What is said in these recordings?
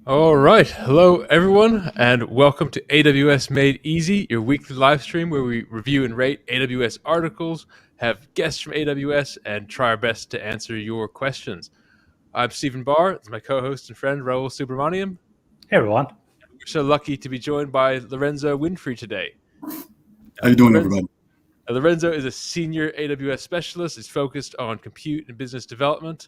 All right. Hello, everyone, and welcome to AWS Made Easy, your weekly live stream where we review and rate AWS articles, have guests from AWS, and try our best to answer your questions. I'm Stephen Barr. It's my co-host and friend, Raul Subramaniam. Hey, everyone. We're so lucky to be joined by Lorenzo Winfrey today. How you doing, everybody? Lorenzo is a senior AWS specialist. He's focused on compute and business development.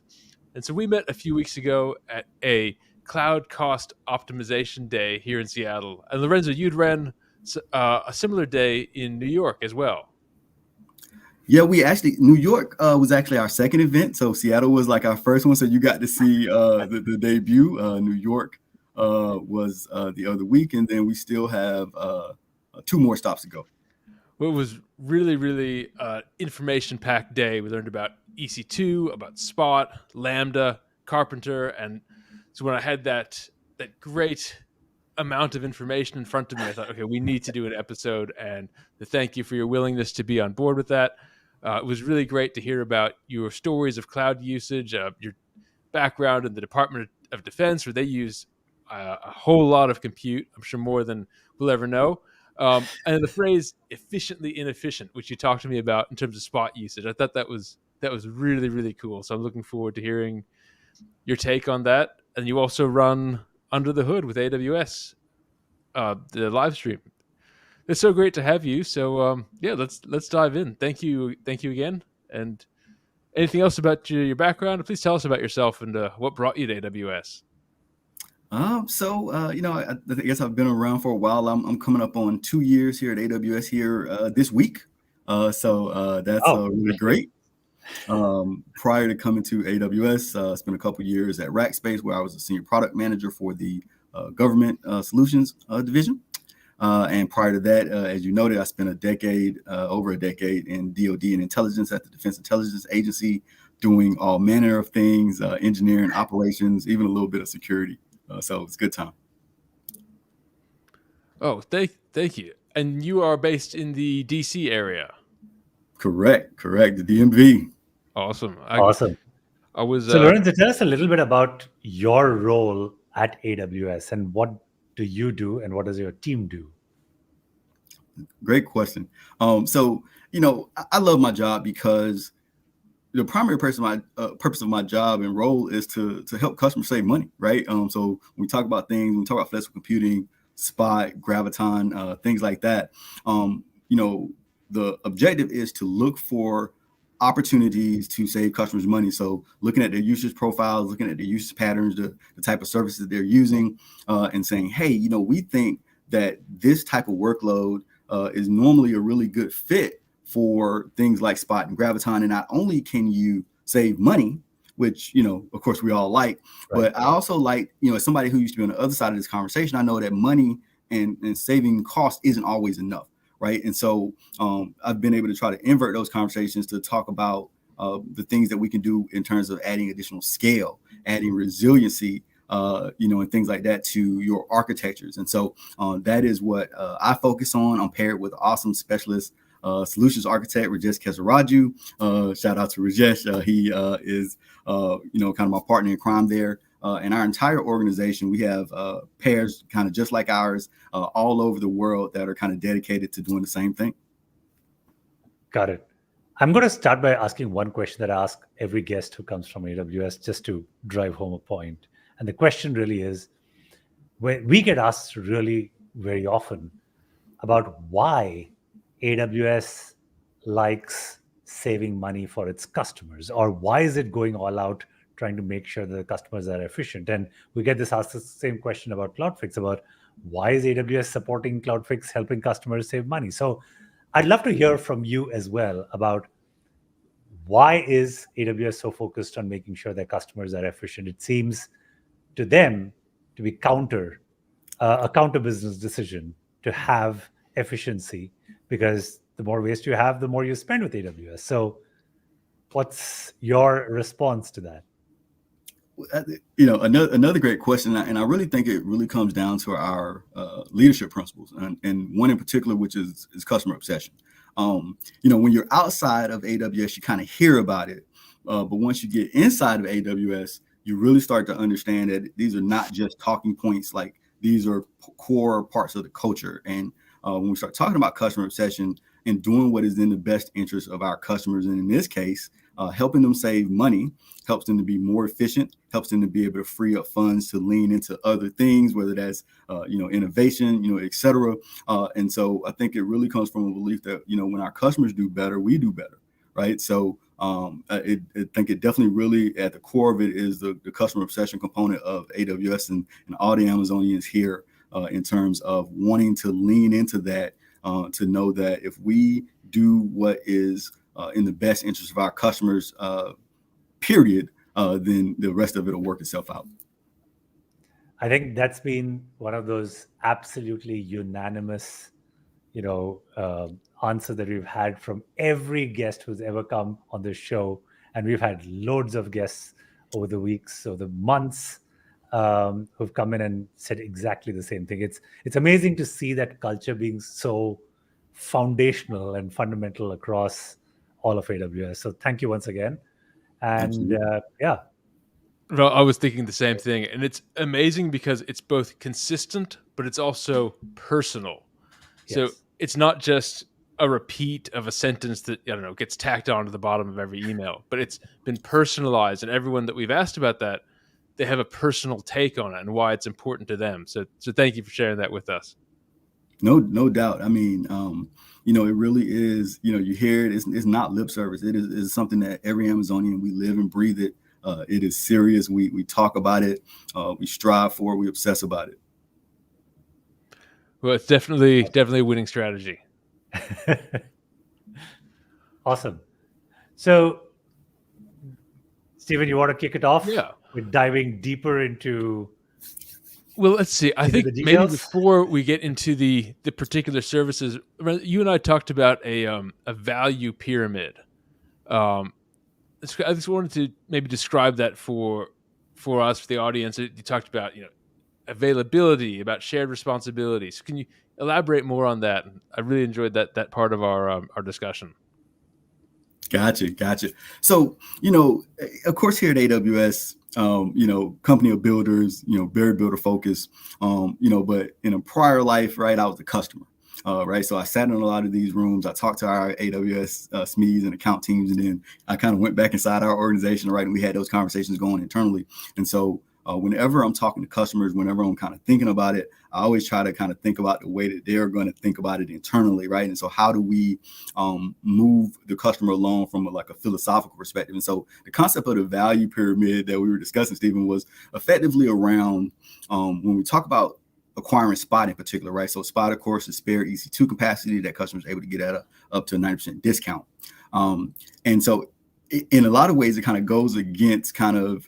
And so we met a few weeks ago at a cloud cost optimization day here in Seattle. And Lorenzo, you'd ran a similar day in New York as well. Yeah, New York was actually our second event. So Seattle was like our first one. So you got to see the debut. New York was the other week. And then we still have 2 more stops to go. Well, it was really, really information-packed day. We learned about EC2, about Spot, Lambda, Carpenter, and so when I had that great amount of information in front of me, I thought, okay, we need to do an episode, and to thank you for your willingness to be on board with that. It was really great to hear about your stories of cloud usage, your background in the Department of Defense, where they use a whole lot of compute, I'm sure more than we'll ever know. And the phrase efficiently inefficient, which you talked to me about in terms of Spot usage, I thought that was really, really cool. So I'm looking forward to hearing your take on that. And you also run Under the Hood with AWS, the live stream. It's so great to have you. So let's dive in. Thank you again. And anything else about your background? Please tell us about yourself and what brought you to AWS. I guess I've been around for a while. I'm coming up on 2 years here at AWS here this week. That's really great. Prior to coming to AWS, I spent a couple years at Rackspace, where I was a senior product manager for the government solutions division. And prior to that, as you noted, I spent over a decade in DoD and intelligence at the Defense Intelligence Agency, doing all manner of things, engineering, operations, even a little bit of security. So it's a good time. Oh, thank you. And you are based in the DC area. Correct. The DMV. Awesome. Awesome. So Lorenzo, tell us a little bit about your role at AWS and what do you do and what does your team do? Great question. I love my job because the primary purpose of my job and role is to help customers save money, right? So when we talk about flexible computing, Spot, Graviton, things like that, the objective is to look for opportunities to save customers money. So looking at their usage profiles, looking at their usage patterns, the type of services they're using, and saying, hey, we think that this type of workload is normally a really good fit for things like Spot and Graviton. And not only can you save money, which, of course we all like, right, but I also like, as somebody who used to be on the other side of this conversation, I know that money and saving cost isn't always enough. Right. And so I've been able to try to invert those conversations to talk about the things that we can do in terms of adding additional scale, adding resiliency, and things like that to your architectures. And so that is what I focus on. I'm paired with awesome specialist solutions architect, Rajesh Kesaraju. Shout out to Rajesh. He is, kind of my partner in crime there. In our entire organization, we have pairs kind of just like ours all over the world that are kind of dedicated to doing the same thing. Got it. I'm going to start by asking one question that I ask every guest who comes from AWS just to drive home a point. And the question really is, we get asked really very often about why AWS likes saving money for its customers, or why is it going all out trying to make sure that the customers are efficient. And we get asked the same question about CloudFix, about why is AWS supporting CloudFix, helping customers save money? So I'd love to hear from you as well about why is AWS so focused on making sure that customers are efficient? It seems to them to be a counter business decision to have efficiency, because the more waste you have, the more you spend with AWS. So what's your response to that? Another great question, and I really think it really comes down to our leadership principles, and one in particular, which is customer obsession. When you're outside of AWS, you kind of hear about it, but once you get inside of AWS, you really start to understand that these are not just talking points. Like, these are core parts of the culture. And when we start talking about customer obsession and doing what is in the best interest of our customers, and in this case, helping them save money, helps them to be more efficient, helps them to be able to free up funds to lean into other things, whether that's innovation, et cetera. And so I think it really comes from a belief that when our customers do better, we do better, right? So I think it definitely really at the core of it is the customer obsession component of AWS and all the Amazonians here in terms of wanting to lean into that, to know that if we do what is in the best interest of our customers, period, then the rest of it will work itself out. I think that's been one of those absolutely unanimous, answers that we've had from every guest who's ever come on this show. And we've had loads of guests over the weeks, or the months, who've come in and said exactly the same thing. It's amazing to see that culture being so foundational and fundamental across all of AWS. So thank you once again. And Well, I was thinking the same thing, and it's amazing because it's both consistent, but it's also personal. Yes. So it's not just a repeat of a sentence that, gets tacked onto the bottom of every email, but it's been personalized, and everyone that we've asked about that, they have a personal take on it and why it's important to them. So thank you for sharing that with us. No doubt. I mean, it really is, you hear it, it's not lip service. It is something that every Amazonian, we live and breathe it. It is serious. We talk about it. We strive for it. We obsess about it. Well, it's definitely a winning strategy. Awesome. So, Stephen, you want to kick it off? Yeah. With diving deeper into... Well, let's see. I think maybe before we get into the particular services, you and I talked about a value pyramid. I just wanted to maybe describe that for us, for the audience. You talked about availability, about shared responsibilities. Can you elaborate more on that? I really enjoyed that part of our discussion. Gotcha. So, of course, here at AWS, company of builders, very builder focused, but in a prior life, right, I was a customer, right? So I sat in a lot of these rooms. I talked to our AWS SMEs and account teams, and then I kind of went back inside our organization, right? And we had those conversations going internally. And so whenever I'm talking to customers, whenever I'm kind of thinking about it, I always try to kind of think about the way that they're going to think about it internally, right? And so how do we move the customer along from a philosophical perspective? And so the concept of the value pyramid that we were discussing, Stephen, was effectively around when we talk about acquiring Spot in particular, right? So Spot, of course, is spare EC2 capacity that customers are able to get at up to a 90% discount. And so in a lot of ways, it kind of goes against kind of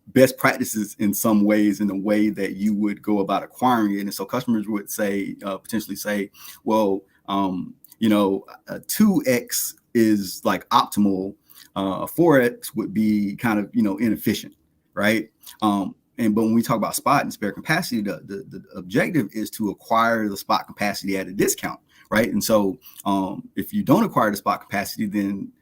best practices in some ways, in the way that you would go about acquiring it. And so customers would say, potentially say, well, 2x is like optimal. 4x would be kind of, inefficient, right? But when we talk about Spot and spare capacity, the objective is to acquire the Spot capacity at a discount, right? And so if you don't acquire the Spot capacity, then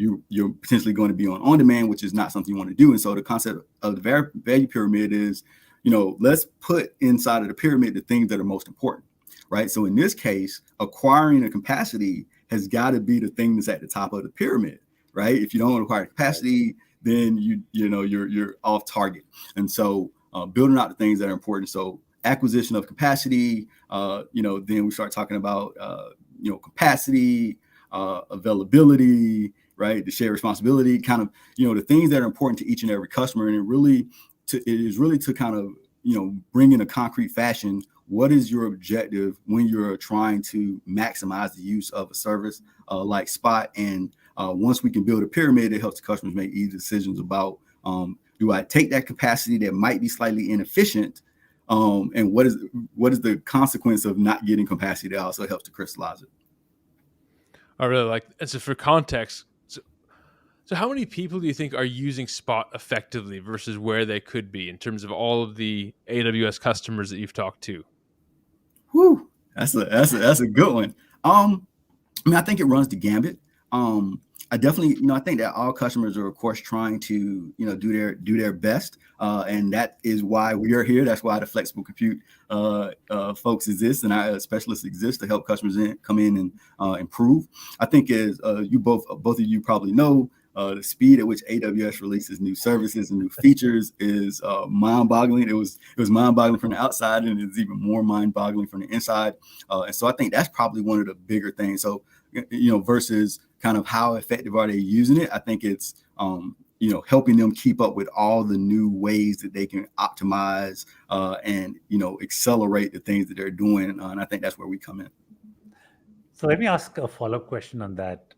you're potentially going to be on demand, which is not something you want to do. And so the concept of the value pyramid is, let's put inside of the pyramid the things that are most important, right? So in this case, acquiring a capacity has got to be the thing that's at the top of the pyramid, right? If you don't acquire capacity, then you're off target. And so building out the things that are important. So acquisition of capacity, then we start talking about capacity, availability, right? The shared responsibility, kind of, the things that are important to each and every customer. And it is really to kind of, bring in a concrete fashion, what is your objective when you're trying to maximize the use of a service like Spot? And once we can build a pyramid, it helps the customers make easy decisions about, do I take that capacity that might be slightly inefficient? And what is the consequence of not getting capacity that also helps to crystallize it? I really like that. So for context, So how many people do you think are using Spot effectively versus where they could be in terms of all of the AWS customers that you've talked to? Whew, that's a good one. I mean, I think it runs the gambit. I definitely, I think that all customers are, of course, trying to, do their best, and that is why we are here. That's why the flexible compute folks exist, and our specialists exist to help customers come in and improve. I think as both of you probably know, the speed at which AWS releases new services and new features is mind-boggling. It was mind-boggling from the outside, and it's even more mind-boggling from the inside. And so I think that's probably one of the bigger things. So, versus kind of how effective are they using it? I think it's helping them keep up with all the new ways that they can optimize and accelerate the things that they're doing. And I think that's where we come in. So let me ask a follow-up question on that.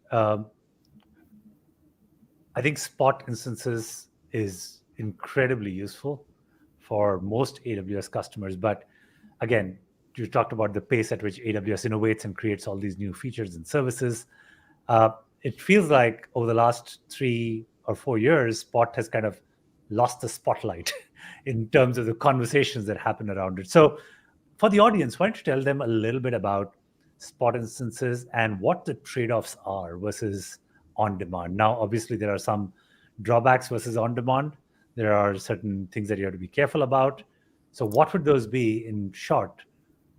I think Spot instances is incredibly useful for most AWS customers. But again, you talked about the pace at which AWS innovates and creates all these new features and services. It feels like over the last 3 or 4 years, Spot has kind of lost the spotlight in terms of the conversations that happen around it. So for the audience, why don't you tell them a little bit about Spot instances and what the trade-offs are versus on-demand? Now, obviously, there are some drawbacks versus on-demand. There are certain things that you have to be careful about. So what would those be in short?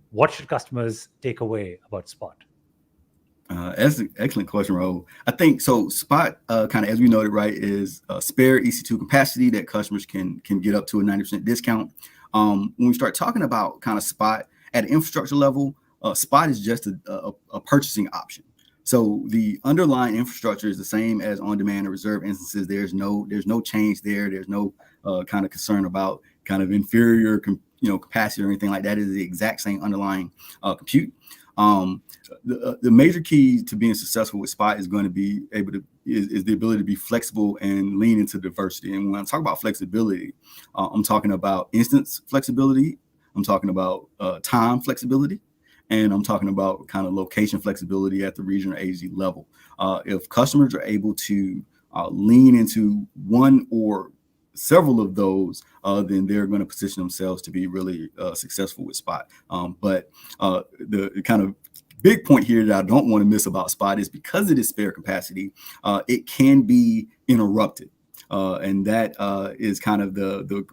What should customers take away about Spot? That's an excellent question, Rahul. I think so. Spot, kind of as we noted, right, is spare EC2 capacity that customers can get up to a 90% discount. When we start talking about kind of Spot at an infrastructure level, Spot is just a purchasing option. So the underlying infrastructure is the same as on-demand or reserve instances. There's no change there. There's no kind of concern about kind of inferior capacity or anything like that. It is the exact same underlying compute. The major key to being successful with Spot is going to be is the ability to be flexible and lean into diversity. And when I talk about flexibility, I'm talking about instance flexibility. I'm talking about time flexibility. And I'm talking about kind of location flexibility at the region or AZ level. If customers are able to lean into one or several of those, then they're going to position themselves to be really successful with Spot. But the kind of big point here that I don't want to miss about Spot is because it is spare capacity, it can be interrupted. And that is kind of the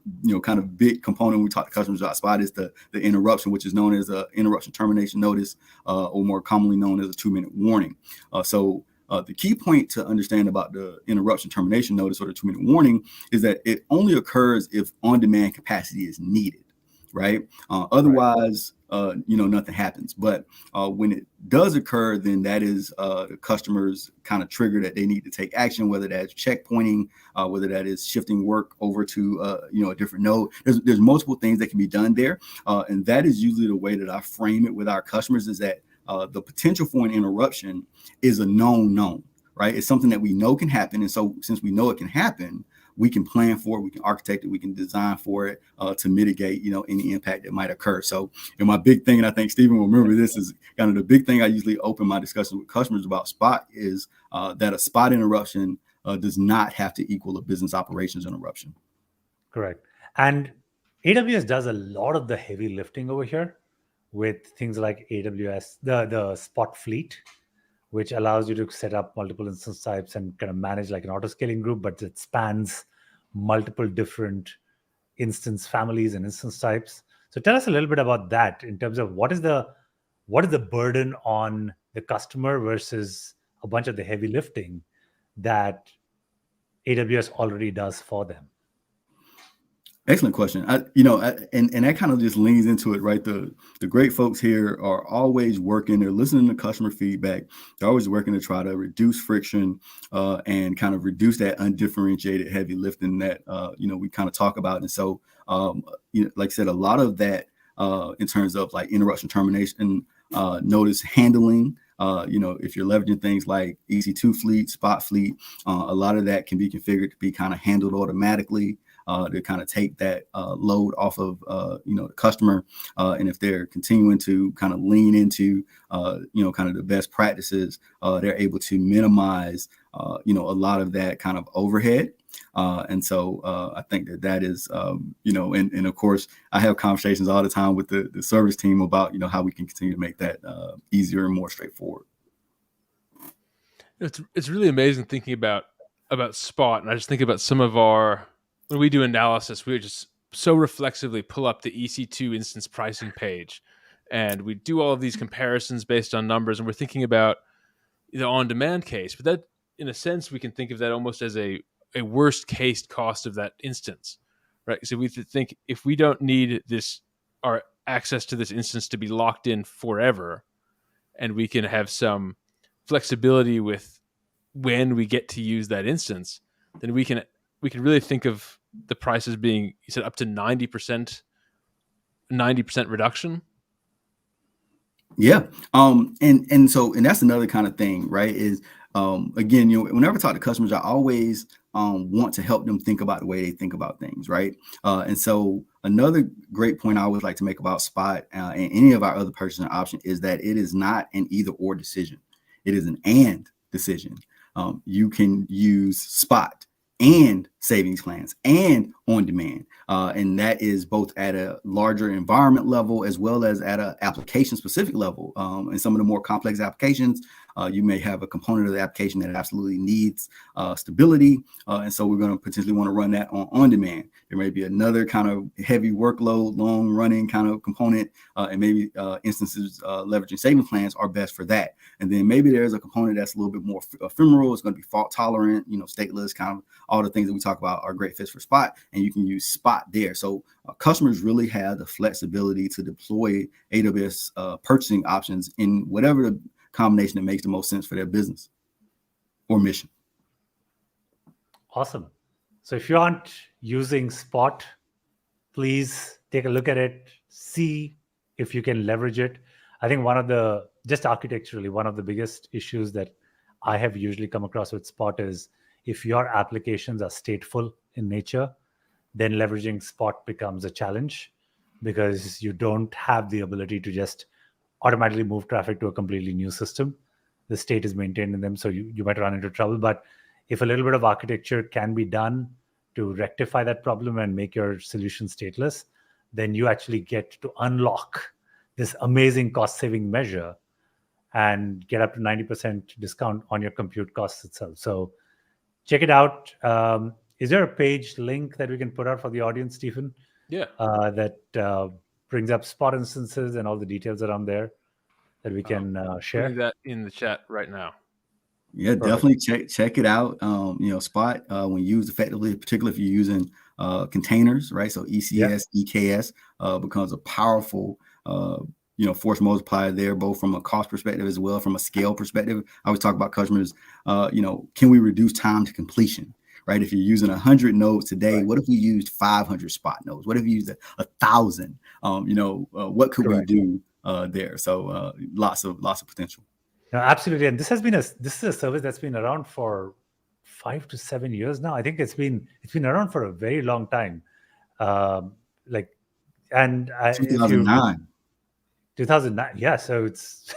kind of big component we talk to customers about Spot is the interruption, which is known as a interruption termination notice, or more commonly known as a 2-minute warning. So the key point to understand about the interruption termination notice or the 2-minute warning is that it only occurs if on-demand capacity is needed, right? Otherwise, nothing happens. But when it does occur, then that is the customer's kind of trigger that they need to take action, whether that's checkpointing, whether that is shifting work over to a different node. There's multiple things that can be done there, and that is usually the way that I frame it with our customers is that the potential for an interruption is a known, right? It's something that we know can happen, and so since we know it can happen, we can plan for it, we can architect it, we can design for it to mitigate, any impact that might occur. So, my big thing, and I think Stephen will remember this, is kind of the big thing I usually open my discussions with customers about Spot is that a Spot interruption does not have to equal a business operations interruption. Correct. And AWS does a lot of the heavy lifting over here with things like AWS, the Spot fleet, which allows you to set up multiple instance types and kind of manage like an auto-scaling group, but it spans multiple different instance families and instance types. So tell us a little bit about that in terms of what is the burden on the customer versus a bunch of the heavy lifting that AWS already does for them. Excellent question. And that kind of just leans into it, right? The great folks here are always working. They're listening to customer feedback. They're always working to try to reduce friction and kind of reduce that undifferentiated heavy lifting that we kind of talk about. And so, like I said, a lot of that in terms of like interruption termination notice handling. If you're leveraging things like EC2 fleet, Spot fleet, a lot of that can be configured to be kind of handled automatically. to kind of take that load off of the customer, and if they're continuing to kind of lean into kind of the best practices, they're able to minimize a lot of that kind of overhead. And so I think that is, and of course, I have conversations all the time with the service team about, how we can continue to make that easier and more straightforward. It's really amazing thinking about Spot. And I just think about some of when we do analysis, we just so reflexively pull up the EC2 instance pricing page. And we do all of these comparisons based on numbers. And we're thinking about the on-demand case. But that, in a sense, we can think of that almost as a worst case cost of that instance, right? So we think if we don't need our access to this instance to be locked in forever, and we can have some flexibility with when we get to use that instance, then we can really think of the prices being, you said, up to 90% reduction. Yeah. And that's another kind of thing, right? Is again, whenever I talk to customers, I always want to help them think about the way they think about things, right? And so another great point I always like to make about Spot and any of our other purchasing options is that it is not an either or decision. It is an and decision. You can use Spot and savings plans and on demand. And that is both at a larger environment level as well as at an application specific level. And some of the more complex applications, you may have a component of the application that absolutely needs stability. And so we're going to potentially want to run that on demand. There may be another kind of heavy workload, long running kind of component, and maybe instances leveraging savings plans are best for that. And then maybe there's a component that's a little bit more ephemeral. It's going to be fault tolerant, stateless, kind of all the things that we talk about are great fits for Spot, and you can use Spot there. So customers really have the flexibility to deploy AWS purchasing options in whatever the combination that makes the most sense for their business or mission. Awesome. So if you aren't using Spot, please take a look at it, see if you can leverage it. I think just architecturally, one of the biggest issues that I have usually come across with Spot is if your applications are stateful in nature, then leveraging Spot becomes a challenge because you don't have the ability to just automatically move traffic to a completely new system. The state is maintained in them, so you might run into trouble. But if a little bit of architecture can be done to rectify that problem and make your solution stateless, then you actually get to unlock this amazing cost-saving measure and get up to 90% discount on your compute costs itself. So check it out. Is there a page link that we can put out for the audience, Stephen? Yeah. That brings up Spot instances and all the details around there that we can share? Putting that in the chat right now. Yeah, definitely check it out. Spot, when used effectively, particularly if you're using containers, right? So ECS, EKS becomes a powerful force multiplier there, both from a cost perspective as well from a scale perspective. I always talk about customers, can we reduce time to completion, right? If you're using 100 nodes today, what if we used 500 Spot nodes? What if we used 1,000? What could we do there? So lots of potential. No, absolutely. And this is a service that's been around for 5 to 7 years now. I think it's been around for a very long time. 2009. 2009. Yeah, so it's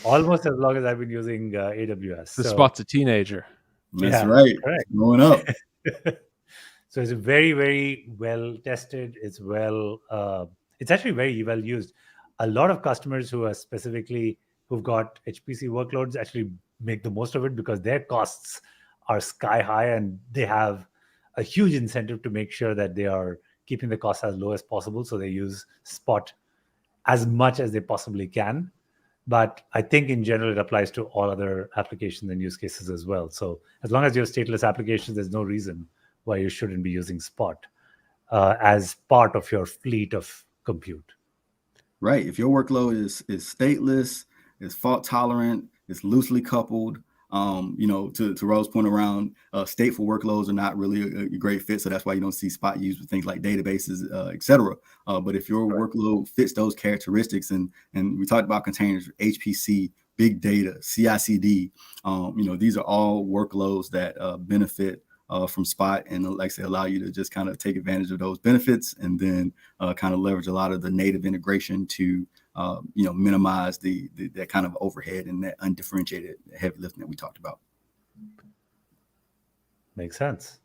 almost as long as I've been using AWS. The Spot's a teenager. That's right. Correct. Growing up. So it's very, very well tested. It's actually very well used. A lot of customers who've got HPC workloads actually make the most of it because their costs are sky high and they have a huge incentive to make sure that they are keeping the cost as low as possible. So they use Spot as much as they possibly can. But I think in general, it applies to all other applications and use cases as well. So as long as you have stateless applications, there's no reason why you shouldn't be using Spot as part of your fleet of compute. Right. If your workload is stateless, is fault tolerant, is loosely coupled, to Rose's point around stateful workloads are not really a great fit. So that's why you don't see Spot used with things like databases, et cetera. But if your workload fits those characteristics, and we talked about containers, HPC, big data, CI/CD. These are all workloads that benefit from Spot, and like I said, allow you to just kind of take advantage of those benefits, and then kind of leverage a lot of the native integration to minimize that kind of overhead and that undifferentiated heavy lifting that we talked about. Makes sense.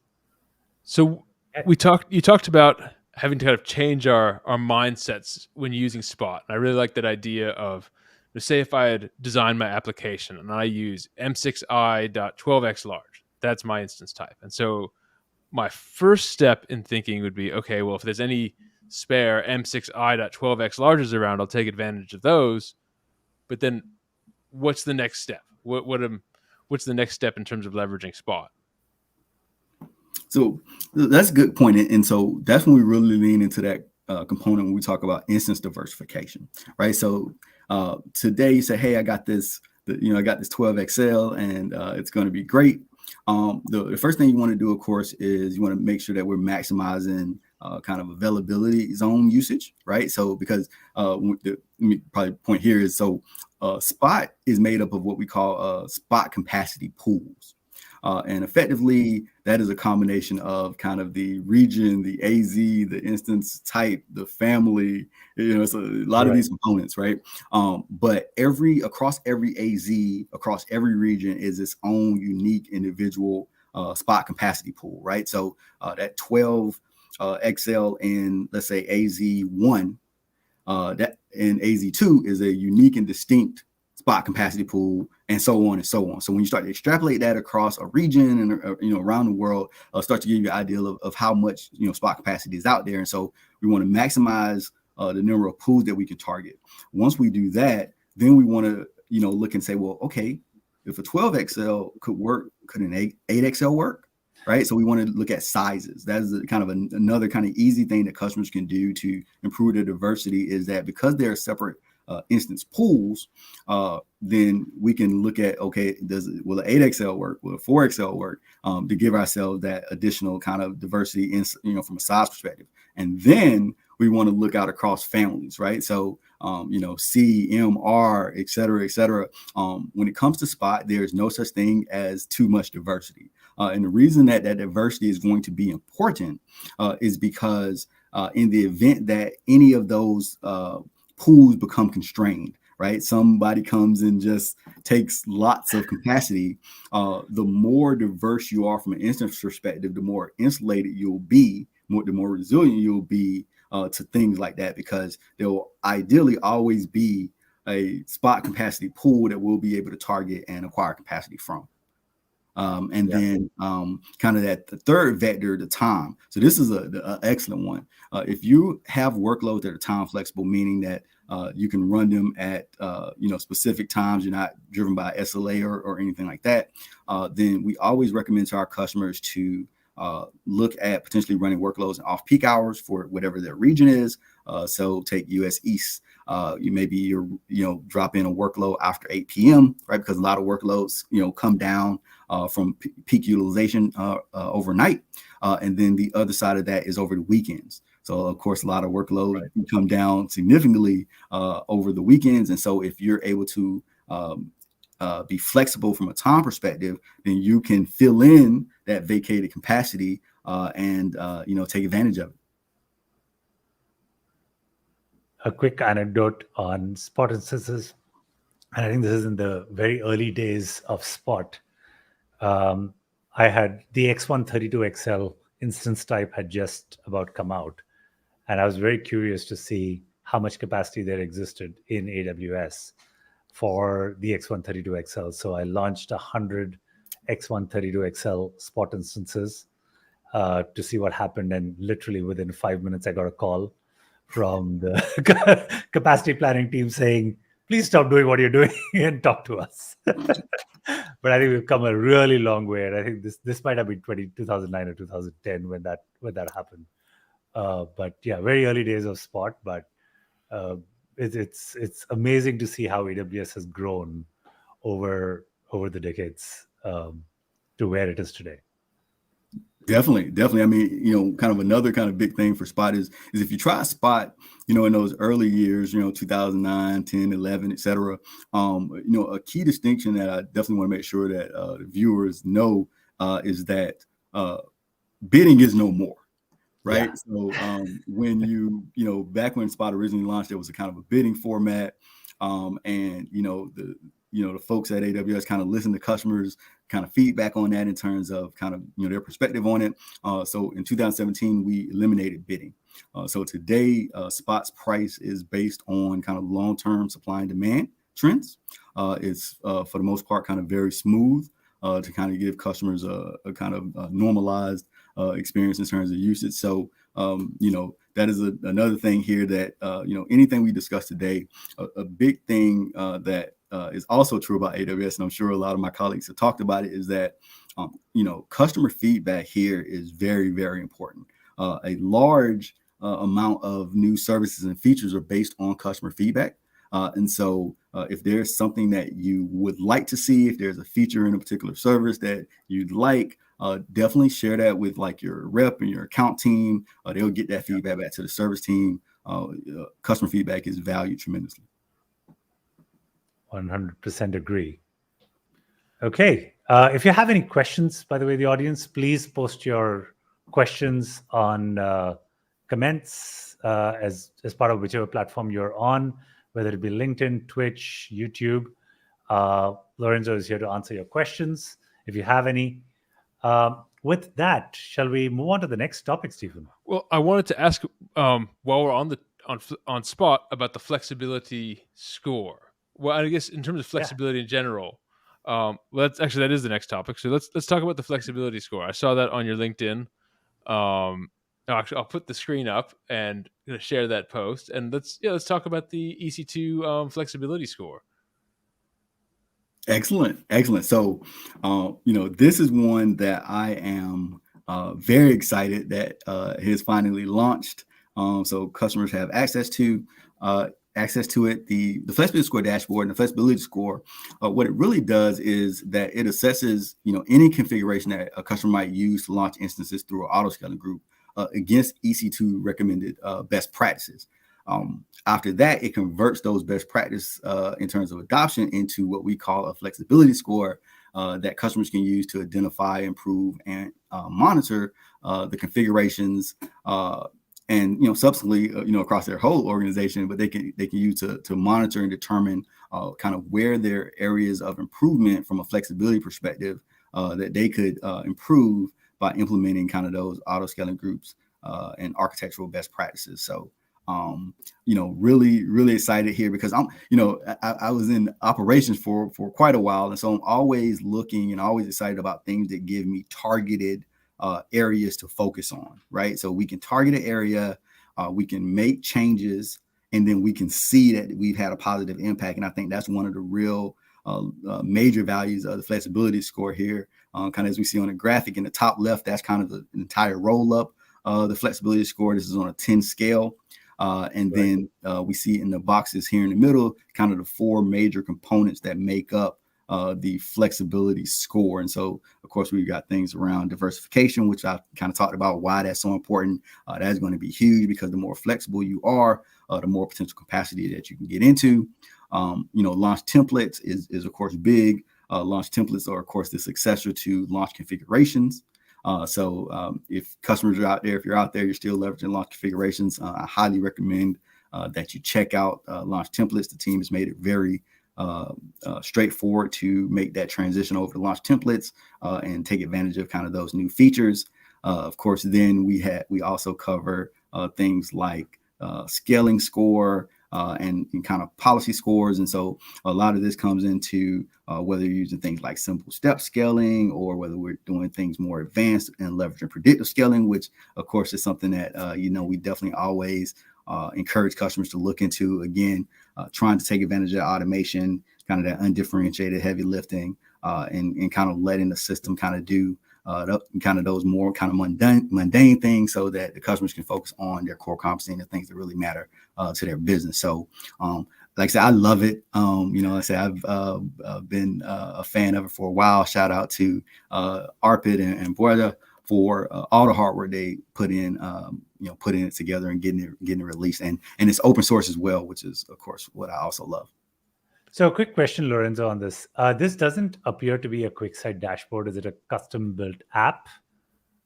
So you talked about having to kind of change our mindsets when using Spot. And I really like that idea of, say if I had designed my application and I use M6i.12x large, that's my instance type. And so my first step in thinking would be, okay, well, if there's any spare M6i.12x larges around, I'll take advantage of those. But then what's the next step? What's the next step in terms of leveraging Spot? So that's a good point. And so that's when we really lean into that component when we talk about instance diversification, right? So today you say, hey, I got this 12XL and it's going to be great. The first thing you want to do, of course, is you want to make sure that we're maximizing kind of availability zone usage, right? So because probably point here is, so Spot is made up of what we call spot capacity pools. And effectively, that is a combination of kind of the region, the AZ, the instance type, the family, it's a lot of these components, right? But across every AZ, across every region is its own unique individual spot capacity pool, right? So that 12 XL in, let's say, AZ1, that in AZ2 is a unique and distinct spot capacity pool, and so on and so on. So when you start to extrapolate that across a region and around the world, start to give you an idea of how much spot capacity is out there. And so we want to maximize the number of pools that we can target. Once we do that, then we want to look and say, well, okay, if a 12XL could work, could an 8XL work? Right. So we want to look at sizes. That is kind of another kind of easy thing that customers can do to improve their diversity, is that because they're separate instance pools, then we can look at, okay, will an 8XL work? Will a 4XL work? To give ourselves that additional kind of diversity from a size perspective. And then we want to look out across families, right? So, C, M, R, et cetera, et cetera. When it comes to Spot, there's no such thing as too much diversity. And the reason that diversity is going to be important is because in the event that any of those pools become constrained, right? Somebody comes and just takes lots of capacity. The more diverse you are from an instance perspective, the more insulated you'll be, the more resilient you'll be to things like that, because there will ideally always be a spot capacity pool that we'll be able to target and acquire capacity from. Then kind of the third vector, the time. So this is an excellent one. If you have workloads that are time flexible, meaning that you can run them at specific times, you're not driven by SLA or anything like that, then we always recommend to our customers to look at potentially running workloads in off-peak hours for whatever their region is. So take US East. You drop in a workload after 8 p.m., right? Because a lot of workloads, come down from peak utilization overnight. And then the other side of that is over the weekends. So, of course, a lot of workload come down significantly over the weekends. And so if you're able to be flexible from a time perspective, then you can fill in that vacated capacity and take advantage of it. A quick anecdote on Spot instances, and I think this is in the very early days of Spot. I had the X132XL instance type had just about come out, and I was very curious to see how much capacity there existed in AWS for the X132XL. So I launched 100 X132XL Spot instances to see what happened, and literally within 5 minutes, I got a call from the capacity planning team saying, please stop doing what you're doing and talk to us. But I think we've come a really long way. And I think this might have been 2009 or 2010 when that happened. But yeah, very early days of Spot, but it's amazing to see how AWS has grown over the decades to where it is today. Definitely. I mean, kind of another kind of big thing for Spot is if you try Spot, in those early years, 2009, 10, 11, et cetera, a key distinction that I definitely want to make sure that the viewers know is that bidding is no more. Right. Yeah. So when back when Spot originally launched, there was a kind of a bidding format. And the folks at AWS kind of listened to customers kind of feedback on that in terms of kind of their perspective on it. So in 2017 we eliminated bidding. So today Spot's price is based on kind of long-term supply and demand trends. It's for the most part kind of very smooth to kind of give customers a kind of normalized experience in terms of usage. So that is another thing here that anything we discuss today, a big thing that is also true about AWS, and I'm sure a lot of my colleagues have talked about it, is that customer feedback here is very, very important. A large amount of new services and features are based on customer feedback. And so if there's something that you would like to see, if there's a feature in a particular service that you'd like, definitely share that with like your rep and your account team. They'll get that feedback back to the service team. Customer feedback is valued tremendously. 100% agree. Okay. If you have any questions, by the way, the audience, please post your questions on comments as part of whichever platform you're on, whether it be LinkedIn, Twitch, YouTube. Lorenzo is here to answer your questions if you have any. With that, shall we move on to the next topic, Stephen? Well, I wanted to ask while we're on Spot about the flexibility score. Well, I guess in terms of flexibility in general, that is the next topic. So let's talk about the flexibility score. I saw that on your LinkedIn. Actually, I'll put the screen up and share that post, and let's talk about the EC2 flexibility score. Excellent. So, this is one that I am very excited that has finally launched. So customers have access to it. The flexibility score dashboard and the flexibility score, what it really does is that it assesses, any configuration that a customer might use to launch instances through an auto-scaling group against EC2 recommended best practices. After that, it converts those best practice in terms of adoption into what we call a flexibility score that customers can use to identify, improve, and monitor the configurations and subsequently across their whole organization. But they can use to monitor and determine kind of where there are areas of improvement from a flexibility perspective that they could improve by implementing kind of those auto scaling groups and architectural best practices. So really, really excited here because I was in operations for quite a while. And so I'm always looking and always excited about things that give me targeted areas to focus on, right? So we can target an area, we can make changes, and then we can see that we've had a positive impact. And I think that's one of the real major values of the flexibility score here. Kind of as we see on the graphic in the top left, that's kind of the entire roll up the flexibility score. This is on a 10 scale. And then we see in the boxes here in the middle, kind of the four major components that make up the flexibility score. And so, of course, we've got things around diversification, which I kind of talked about why that's so important. That's going to be huge because the more flexible you are, the more potential capacity that you can get into. Launch templates is of course big. Launch templates are, of course, the successor to launch configurations. So if customers are out there, if you're out there, you're still leveraging launch configurations, I highly recommend that you check out launch templates. The team has made it very straightforward to make that transition over to launch templates and take advantage of kind of those new features. Of course, then we also cover things like scaling score and kind of policy scores. And so a lot of this comes into whether you're using things like simple step scaling or whether we're doing things more advanced and leveraging predictive scaling, which of course is something that, we definitely always encourage customers to look into. Again, trying to take advantage of automation, kind of that undifferentiated heavy lifting and kind of letting the system kind of do kind of those more kind of mundane things so that the customers can focus on their core competency and the things that really matter to their business. So, like I said, I love it. Like I said, I've been a fan of it for a while. Shout out to Arpit and Borja for all the hard work they put in, putting it together and getting it released. And it's open source as well, which is, of course, what I also love. So a quick question, Lorenzo, on this. This doesn't appear to be a QuickSight dashboard. Is it a custom-built app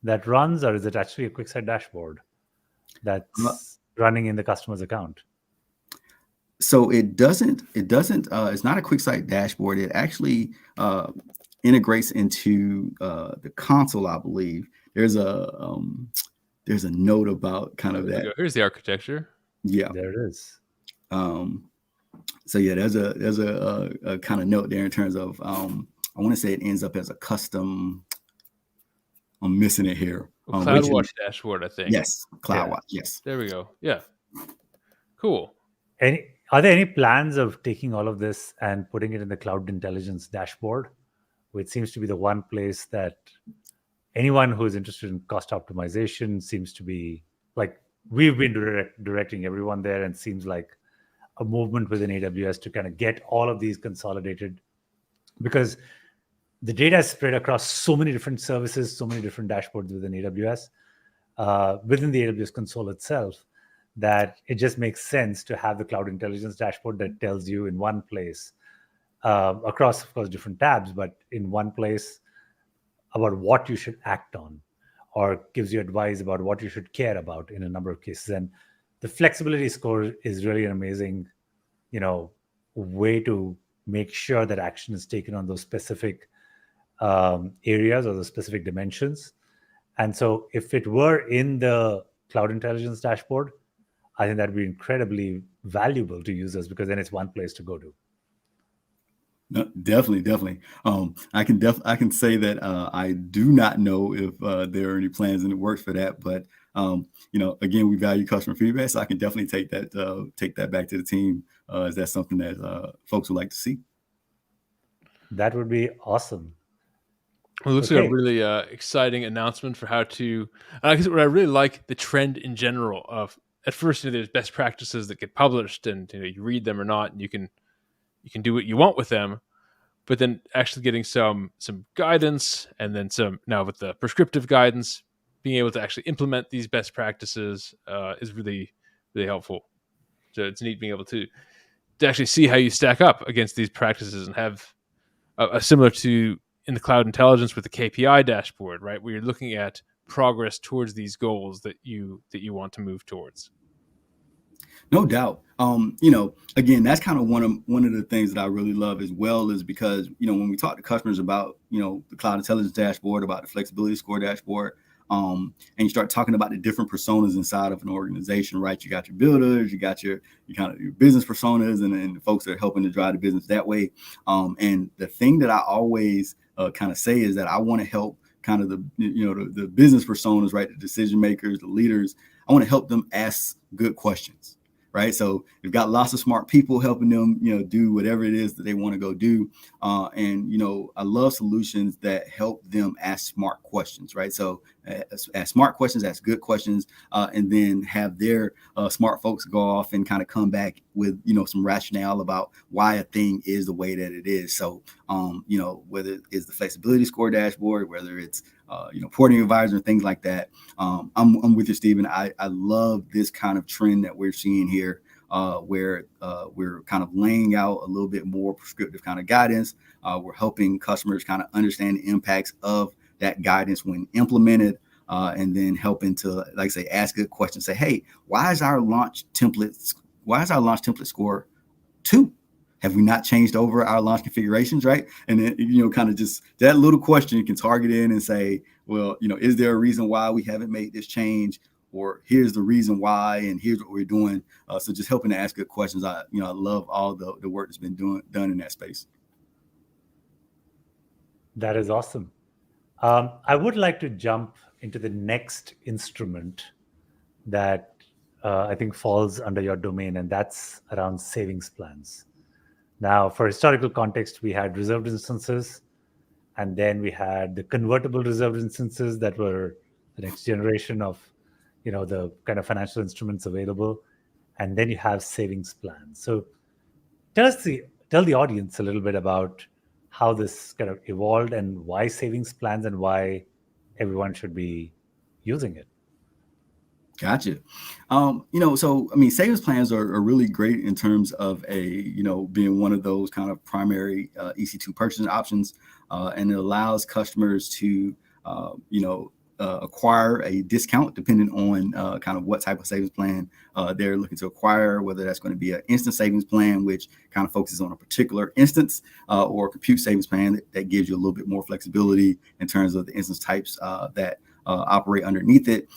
that runs, or is it actually a QuickSight dashboard that's running in the customer's account? So it doesn't, it's not a QuickSight dashboard. It actually integrates into the console, I believe. There's a note about kind of that. Here's the architecture. Yeah, there it is. So yeah, there's a kind of note there in terms of I want to say it ends up as a custom. I'm missing it here. CloudWatch dashboard, I think. Yes, CloudWatch. Yes. There we go. Yeah. Cool. Are there any plans of taking all of this and putting it in the Cloud Intelligence dashboard, which seems to be the one place that anyone who is interested in cost optimization seems to be, like, we've been directing everyone there, and seems like a movement within AWS to kind of get all of these consolidated, because the data is spread across so many different services, so many different dashboards within AWS, within the AWS console itself, that it just makes sense to have the Cloud Intelligence dashboard that tells you in one place, across, of course, different tabs, but in one place about what you should act on, or gives you advice about what you should care about in a number of cases. And the flexibility score is really an amazing, way to make sure that action is taken on those specific areas or the specific dimensions. And so if it were in the Cloud Intelligence dashboard, I think that'd be incredibly valuable to users, because then it's one place to go to. No, definitely. I can say that I do not know if there are any plans in the works for that, but again, we value customer feedback, so I can definitely take that back to the team. Is that something that folks would like to see? That would be awesome. Well, it looks like a really exciting announcement for how to. I guess what I really like the trend in general of, at first, there's best practices that get published, and you read them or not, and you can do what you want with them, but then actually getting some guidance, and then some, now with the prescriptive guidance, being able to actually implement these best practices is really, really helpful. So it's neat being able to actually see how you stack up against these practices, and have a similar to in the Cloud Intelligence with the KPI dashboard, right, where you're looking at progress towards these goals that you want to move towards. No doubt. Again, that's kind of one of the things that I really love as well, is because, when we talk to customers about, the Cloud Intelligence dashboard, about the flexibility score dashboard, and you start talking about the different personas inside of an organization, right? You got your builders, you got your kind of your business personas, and the folks that are helping to drive the business that way. And the thing that I always kind of say is that I want to help kind of the business personas, right? The decision makers, the leaders. I want to help them ask good questions. Right. So we've got lots of smart people helping them, do whatever it is that they want to go do. And I love solutions that help them ask smart questions. Right. So ask smart questions, ask good questions, and then have their smart folks go off and kind of come back with, some rationale about why a thing is the way that it is. So, whether it's the flexibility score dashboard, whether it's porting advisor and things like that. I'm with you, Stephen. I love this kind of trend that we're seeing here, where we're kind of laying out a little bit more prescriptive kind of guidance. We're helping customers kind of understand the impacts of that guidance when implemented, and then helping to, like I say, ask good questions. Say, hey, why is our launch template score 2? Have we not changed over our launch configurations, right? And then, kind of just that little question, you can target in and say, well, is there a reason why we haven't made this change? Or here's the reason why, and here's what we're doing. So just helping to ask good questions. I love all the work that's been done in that space. That is awesome. I would like to jump into the next instrument that I think falls under your domain, and that's around savings plans. Now, for historical context, we had reserved instances, and then we had the convertible reserved instances that were the next generation of, the kind of financial instruments available. And then you have savings plans. So tell the audience a little bit about how this kind of evolved, and why savings plans, and why everyone should be using it. Gotcha. So I mean, savings plans are really great in terms of being one of those kind of primary EC2 purchasing options, and it allows customers to acquire a discount depending on kind of what type of savings plan they're looking to acquire, whether that's going to be an instant savings plan, which kind of focuses on a particular instance, or a compute savings plan that gives you a little bit more flexibility in terms of the instance types that operate underneath it,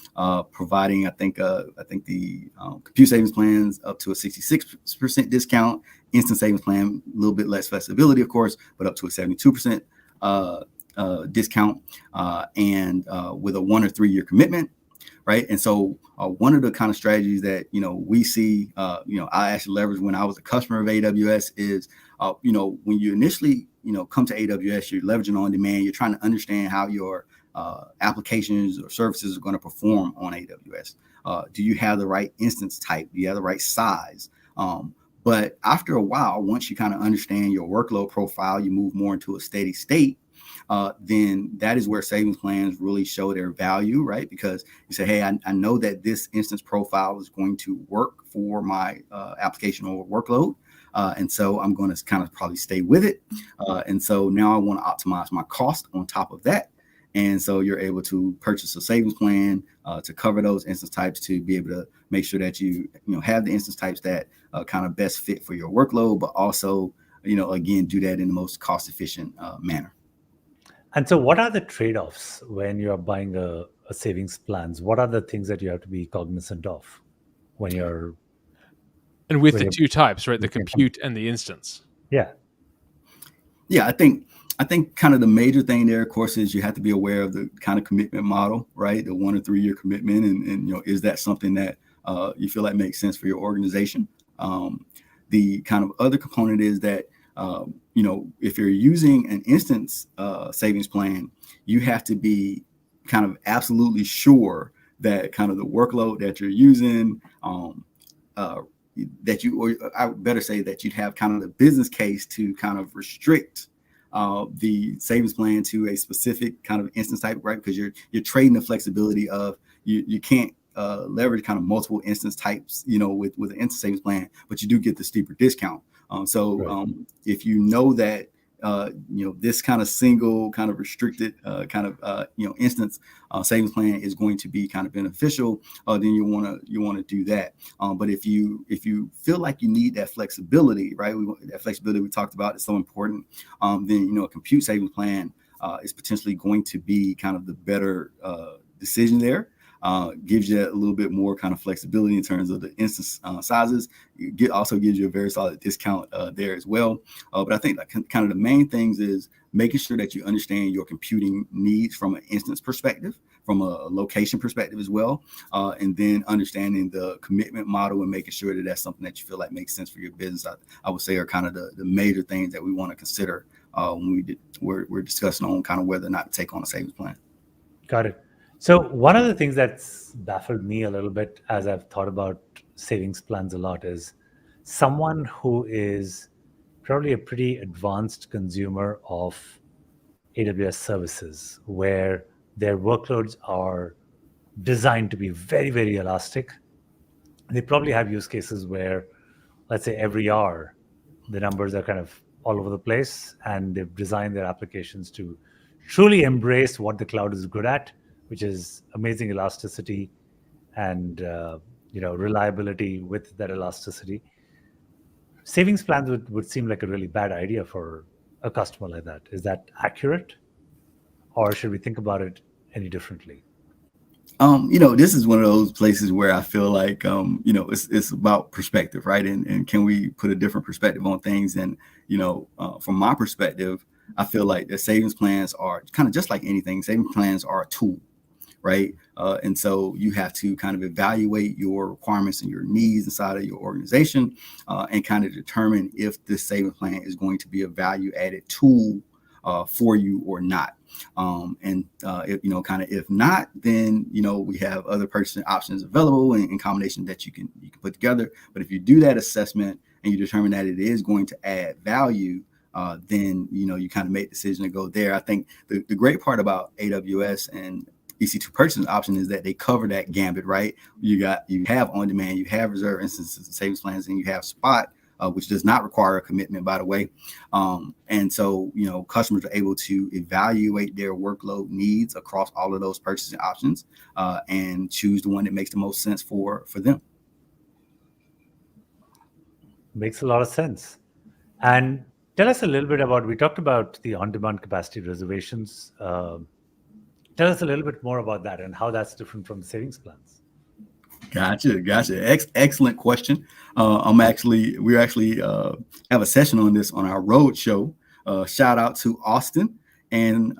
providing I think the compute savings plans up to a 66% discount, instant savings plan a little bit less flexibility, of course, but up to a 72% discount, and with a 1 or 3 year commitment, right? And so one of the kind of strategies that we see, I actually leveraged when I was a customer of AWS is, when you initially come to AWS, you're leveraging on demand. You're trying to understand how your applications or services are going to perform on AWS. Do you have the right instance type? Do you have the right size? But after a while, once you kind of understand your workload profile, you move more into a steady state. Then that is where savings plans really show their value, right? Because you say, hey, I know that this instance profile is going to work for my application or workload. And so I'm going to kind of probably stay with it. And so now I want to optimize my cost on top of that. And so you're able to purchase a savings plan to cover those instance types, to be able to make sure that you have the instance types that kind of best fit for your workload, but also, again, do that in the most cost efficient manner. And so what are the trade-offs when you're buying a savings plans? What are the things that you have to be cognizant of when you're... And with the two types, right? The compute and the instance. Yeah. Yeah, I think kind of the major thing there, of course, is you have to be aware of the kind of commitment model, right? The 1 or 3 year commitment. And is that something that you feel like makes sense for your organization? The kind of other component is that, if you're using an instance savings plan, you have to be kind of absolutely sure that kind of the workload that you're using, that you, or I would better say that you'd have kind of the business case to kind of restrict the savings plan to a specific kind of instance type, right? Because you're trading the flexibility of you can't leverage kind of multiple instance types, with an instance savings plan, but you do get the steeper discount. If you know that this kind of single kind of restricted instance savings plan is going to be kind of beneficial, then you want to do that. But if you feel like you need that flexibility, right? That flexibility we talked about is so important. Then a compute savings plan is potentially going to be kind of the better decision there. Gives you a little bit more kind of flexibility in terms of the instance sizes. Also gives you a very solid discount there as well. But I think kind of the main things is making sure that you understand your computing needs from an instance perspective, from a location perspective as well, and then understanding the commitment model and making sure that that's something that you feel like makes sense for your business. I would say are kind of the major things that we want to consider when we're discussing on kind of whether or not to take on a savings plan. Got it. So one of the things that's baffled me a little bit as I've thought about savings plans a lot is someone who is probably a pretty advanced consumer of AWS services, where their workloads are designed to be very, very elastic. They probably have use cases where, let's say, every hour, the numbers are kind of all over the place, and they've designed their applications to truly embrace what the cloud is good at, which is amazing elasticity and reliability with that elasticity. Savings plans would seem like a really bad idea for a customer like that. Is that accurate? Or should we think about it any differently? This is one of those places where I feel like, it's about perspective, right? And can we put a different perspective on things? And, from my perspective, I feel like the savings plans are kind of just like anything. Savings plans are a tool, right? And so you have to kind of evaluate your requirements and your needs inside of your organization, and kind of determine if this savings plan is going to be a value added tool for you or not. If not, then, we have other purchasing options available in combination that you can put together. But if you do that assessment and you determine that it is going to add value, then you kind of make the decision to go there. I think the great part about AWS and EC2 purchasing option is that they cover that gambit, right? You have on demand, you have reserve instances and savings plans, and you have spot, which does not require a commitment, by the way. And so, customers are able to evaluate their workload needs across all of those purchasing options and choose the one that makes the most sense for them. Makes a lot of sense. And tell us a little bit about, we talked about the on-demand capacity reservations. Tell us a little bit more about that and how that's different from the savings plans. Gotcha. Excellent question. We actually have a session on this on our road show. Shout out to Austin and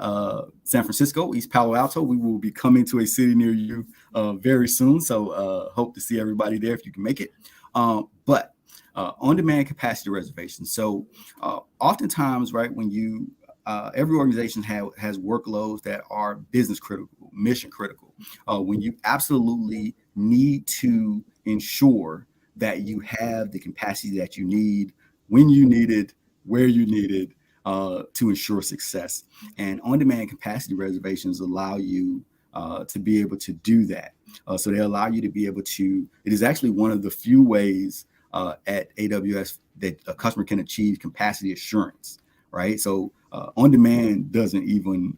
San Francisco, East Palo Alto. We will be coming to a city near you very soon. So hope to see everybody there if you can make it. But on-demand capacity reservations. So oftentimes, right, when you every organization has workloads that are business critical, mission critical. When you absolutely need to ensure that you have the capacity that you need, when you need it, where you need it, to ensure success. And on-demand capacity reservations allow you to be able to do that. So they allow you to be able to, it is actually one of the few ways at AWS that a customer can achieve capacity assurance, right? So on-demand doesn't even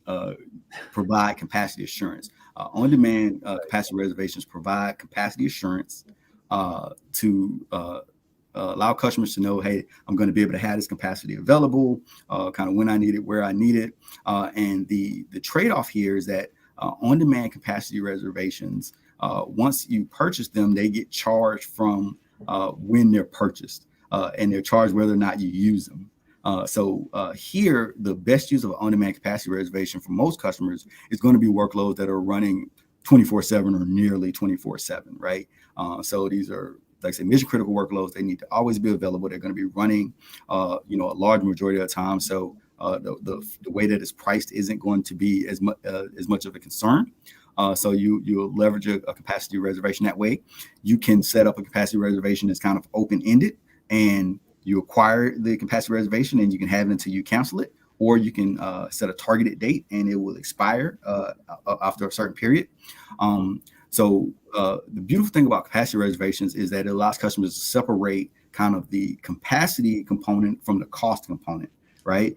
provide capacity assurance. On-demand capacity reservations provide capacity assurance to allow customers to know, hey, I'm going to be able to have this capacity available, kind of when I need it, where I need it. And the trade-off here is that on-demand capacity reservations, once you purchase them, they get charged from when they're purchased, and they're charged whether or not you use them. So here, the best use of an on-demand capacity reservation for most customers is going to be workloads that are running 24/7 or nearly 24/7, right? So these are, like I said, mission critical workloads. They need to always be available. They're going to be running, a large majority of the time. So the way that it's priced isn't going to be as much of a concern. So you'll leverage a capacity reservation that way. You can set up a capacity reservation that's kind of open-ended, and you acquire the capacity reservation and you can have it until you cancel it, or you can set a targeted date and it will expire after a certain period. So the beautiful thing about capacity reservations is that it allows customers to separate kind of the capacity component from the cost component, right?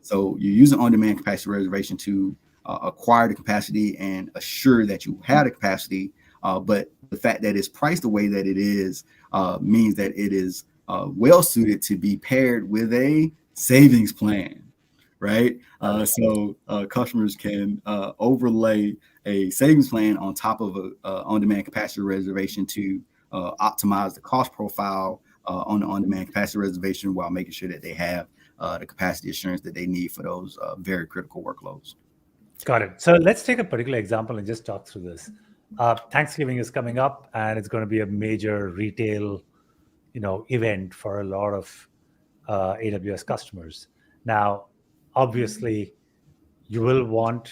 So you use an on-demand capacity reservation to acquire the capacity and assure that you have the capacity. But the fact that it's priced the way that it is means that it is well suited to be paired with a savings plan, right? So customers can overlay a savings plan on top of a on-demand capacity reservation to optimize the cost profile on the on-demand capacity reservation while making sure that they have the capacity assurance that they need for those very critical workloads. Got it. So let's take a particular example and just talk through this. Thanksgiving is coming up, and it's going to be a major retail, event for a lot of AWS customers. Now, obviously, you're going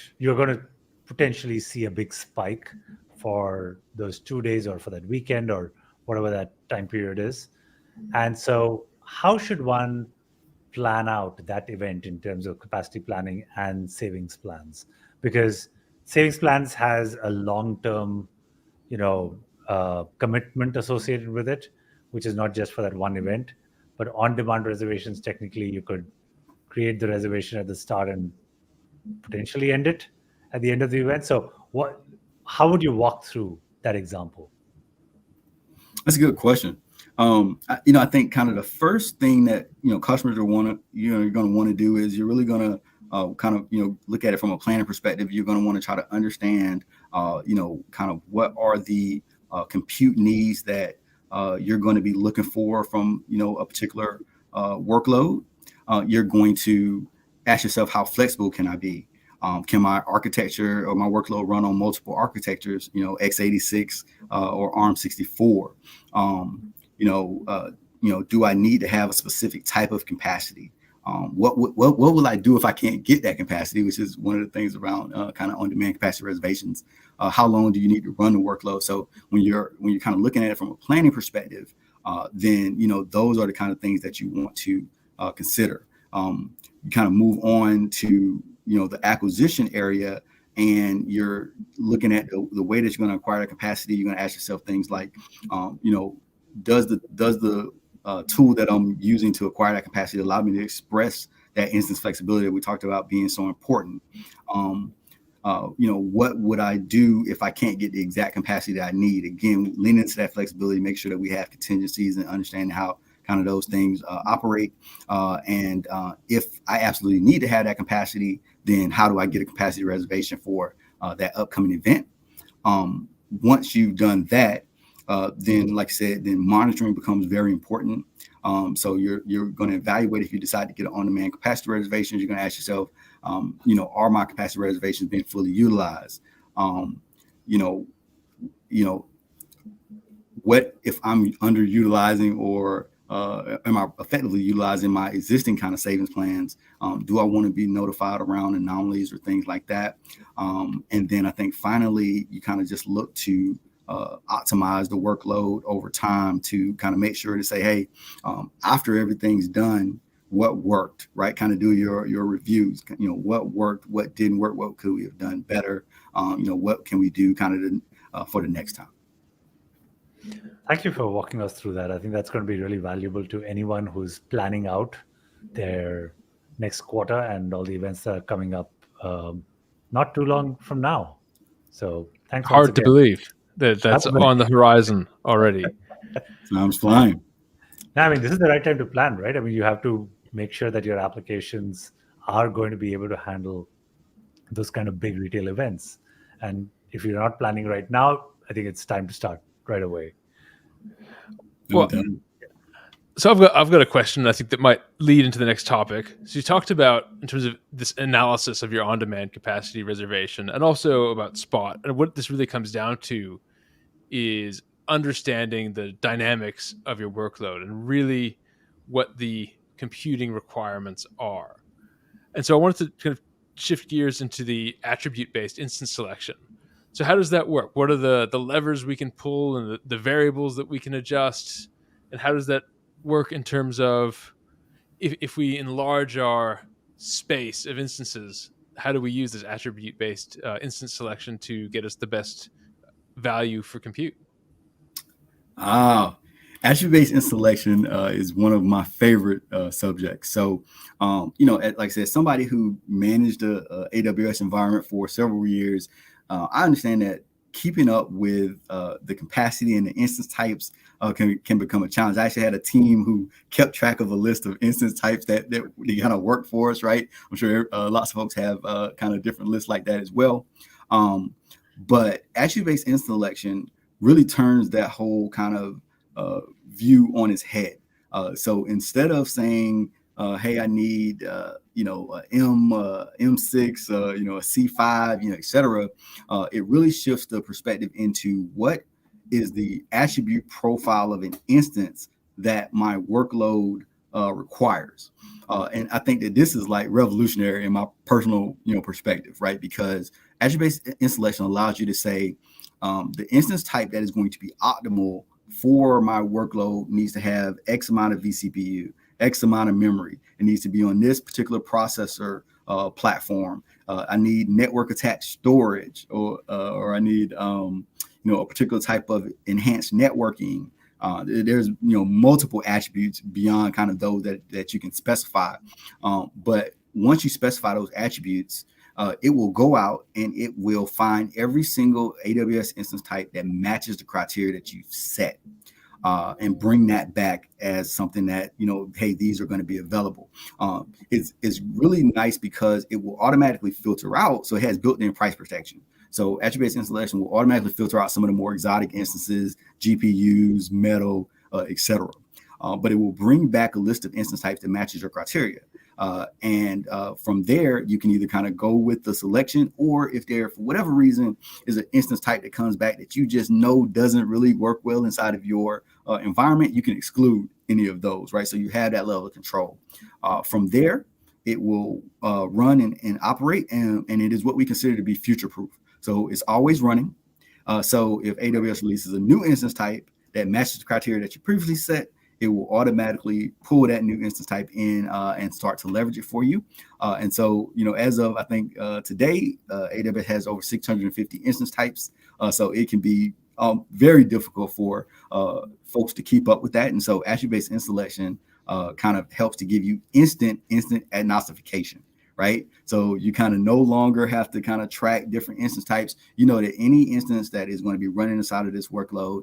to potentially see a big spike for those 2 days or for that weekend or whatever that time period is. And so how should one plan out that event in terms of capacity planning and savings plans? Because savings plans has a long-term, commitment associated with it, which is not just for that one event. But on-demand reservations, technically, you could create the reservation at the start and potentially end it at the end of the event. So how would you walk through that example? That's a good question. I think kind of the first thing that customers you're going to want to do is you're really going to kind of look at it from a planning perspective. You're going to want to try to understand kind of what are the compute needs that you're going to be looking for from a particular workload. You're going to ask yourself, how flexible can I be? Can my architecture or my workload run on multiple architectures, x86 or ARM64? Do I need to have a specific type of capacity? What will I do if I can't get that capacity, which is one of the things around kind of on-demand capacity reservations. How long do you need to run the workload? So when you're kind of looking at it from a planning perspective, then those are the kind of things that you want to consider. you kind of move on to, the acquisition area, and you're looking at the way that you're going to acquire that capacity. You're going to ask yourself things like, does the tool that I'm using to acquire that capacity allow me to express that instance flexibility that we talked about being so important? What would I do if I can't get the exact capacity that I need? Again, lean into that flexibility, make sure that we have contingencies and understand how kind of those things operate. And if I absolutely need to have that capacity, then how do I get a capacity reservation for that upcoming event? Once you've done that, then, like I said, then monitoring becomes very important. So you're going to evaluate if you decide to get an on-demand capacity reservations. You're going to ask yourself, are my capacity reservations being fully utilized? What if I'm underutilizing, or am I effectively utilizing my existing kind of savings plans? Do I want to be notified around anomalies or things like that? And then I think finally, you kind of just look to optimize the workload over time to kind of make sure to say, hey, after everything's done, what worked, right? Kind of do your reviews, what worked, what didn't work, what could we have done better? What can we do kind of for the next time? Thank you for walking us through that. I think that's going to be really valuable to anyone who's planning out their next quarter and all the events that are coming up not too long from now. So thanks. Hard to believe that's on the horizon already. Time's flying. I mean, this is the right time to plan, right? I mean, you have to make sure that your applications are going to be able to handle those kind of big retail events. And if you're not planning right now, I think it's time to start right away. Well, so I've got a question I think that might lead into the next topic. So you talked about in terms of this analysis of your on-demand capacity reservation, and also about Spot. And what this really comes down to is understanding the dynamics of your workload and really what the computing requirements are. And so I wanted to kind of shift gears into the attribute-based instance selection. So how does that work? What are the levers we can pull and the variables that we can adjust? And how does that work in terms of if we enlarge our space of instances, how do we use this attribute-based instance selection to get us the best value for compute? Attribute-based instance selection is one of my favorite subjects. So, like I said, somebody who managed a AWS environment for several years, I understand that keeping up with the capacity and the instance types can become a challenge. I actually had a team who kept track of a list of instance types that they kind of work for us, right? I'm sure lots of folks have kind of different lists like that as well. But attribute-based instance selection really turns that whole kind of view on its head. So instead of saying, hey, I need, a M6, a C5, et cetera, it really shifts the perspective into what is the attribute profile of an instance that my workload requires. And I think that this is like revolutionary in my personal, perspective, right? Because attribute-based instance selection allows you to say the instance type that is going to be optimal for my workload needs to have X amount of vCPU, X amount of memory. It needs to be on this particular processor platform. I need network attached storage, or I need a particular type of enhanced networking. There's multiple attributes beyond kind of those that you can specify. But once you specify those attributes, it will go out and it will find every single AWS instance type that matches the criteria that you've set, and bring that back as something that, hey, these are going to be available. It's really nice because it will automatically filter out. So it has built-in price protection. So attribute-based instance selection will automatically filter out some of the more exotic instances, GPUs, metal, etc. But it will bring back a list of instance types that matches your criteria. And from there, you can either kind of go with the selection, or if there, for whatever reason, is an instance type that comes back that you just know doesn't really work well inside of your environment, you can exclude any of those, right? So you have that level of control. From there, it will run and operate, and it is what we consider to be future-proof. So it's always running. So if AWS releases a new instance type that matches the criteria that you previously set, it will automatically pull that new instance type in and start to leverage it for you. And so, as of, I think today, AWS has over 650 instance types. So it can be very difficult for folks to keep up with that. And so attribute-based instance selection kind of helps to give you instant agnostification, right? So you kind of no longer have to kind of track different instance types. You know that any instance that is going to be running inside of this workload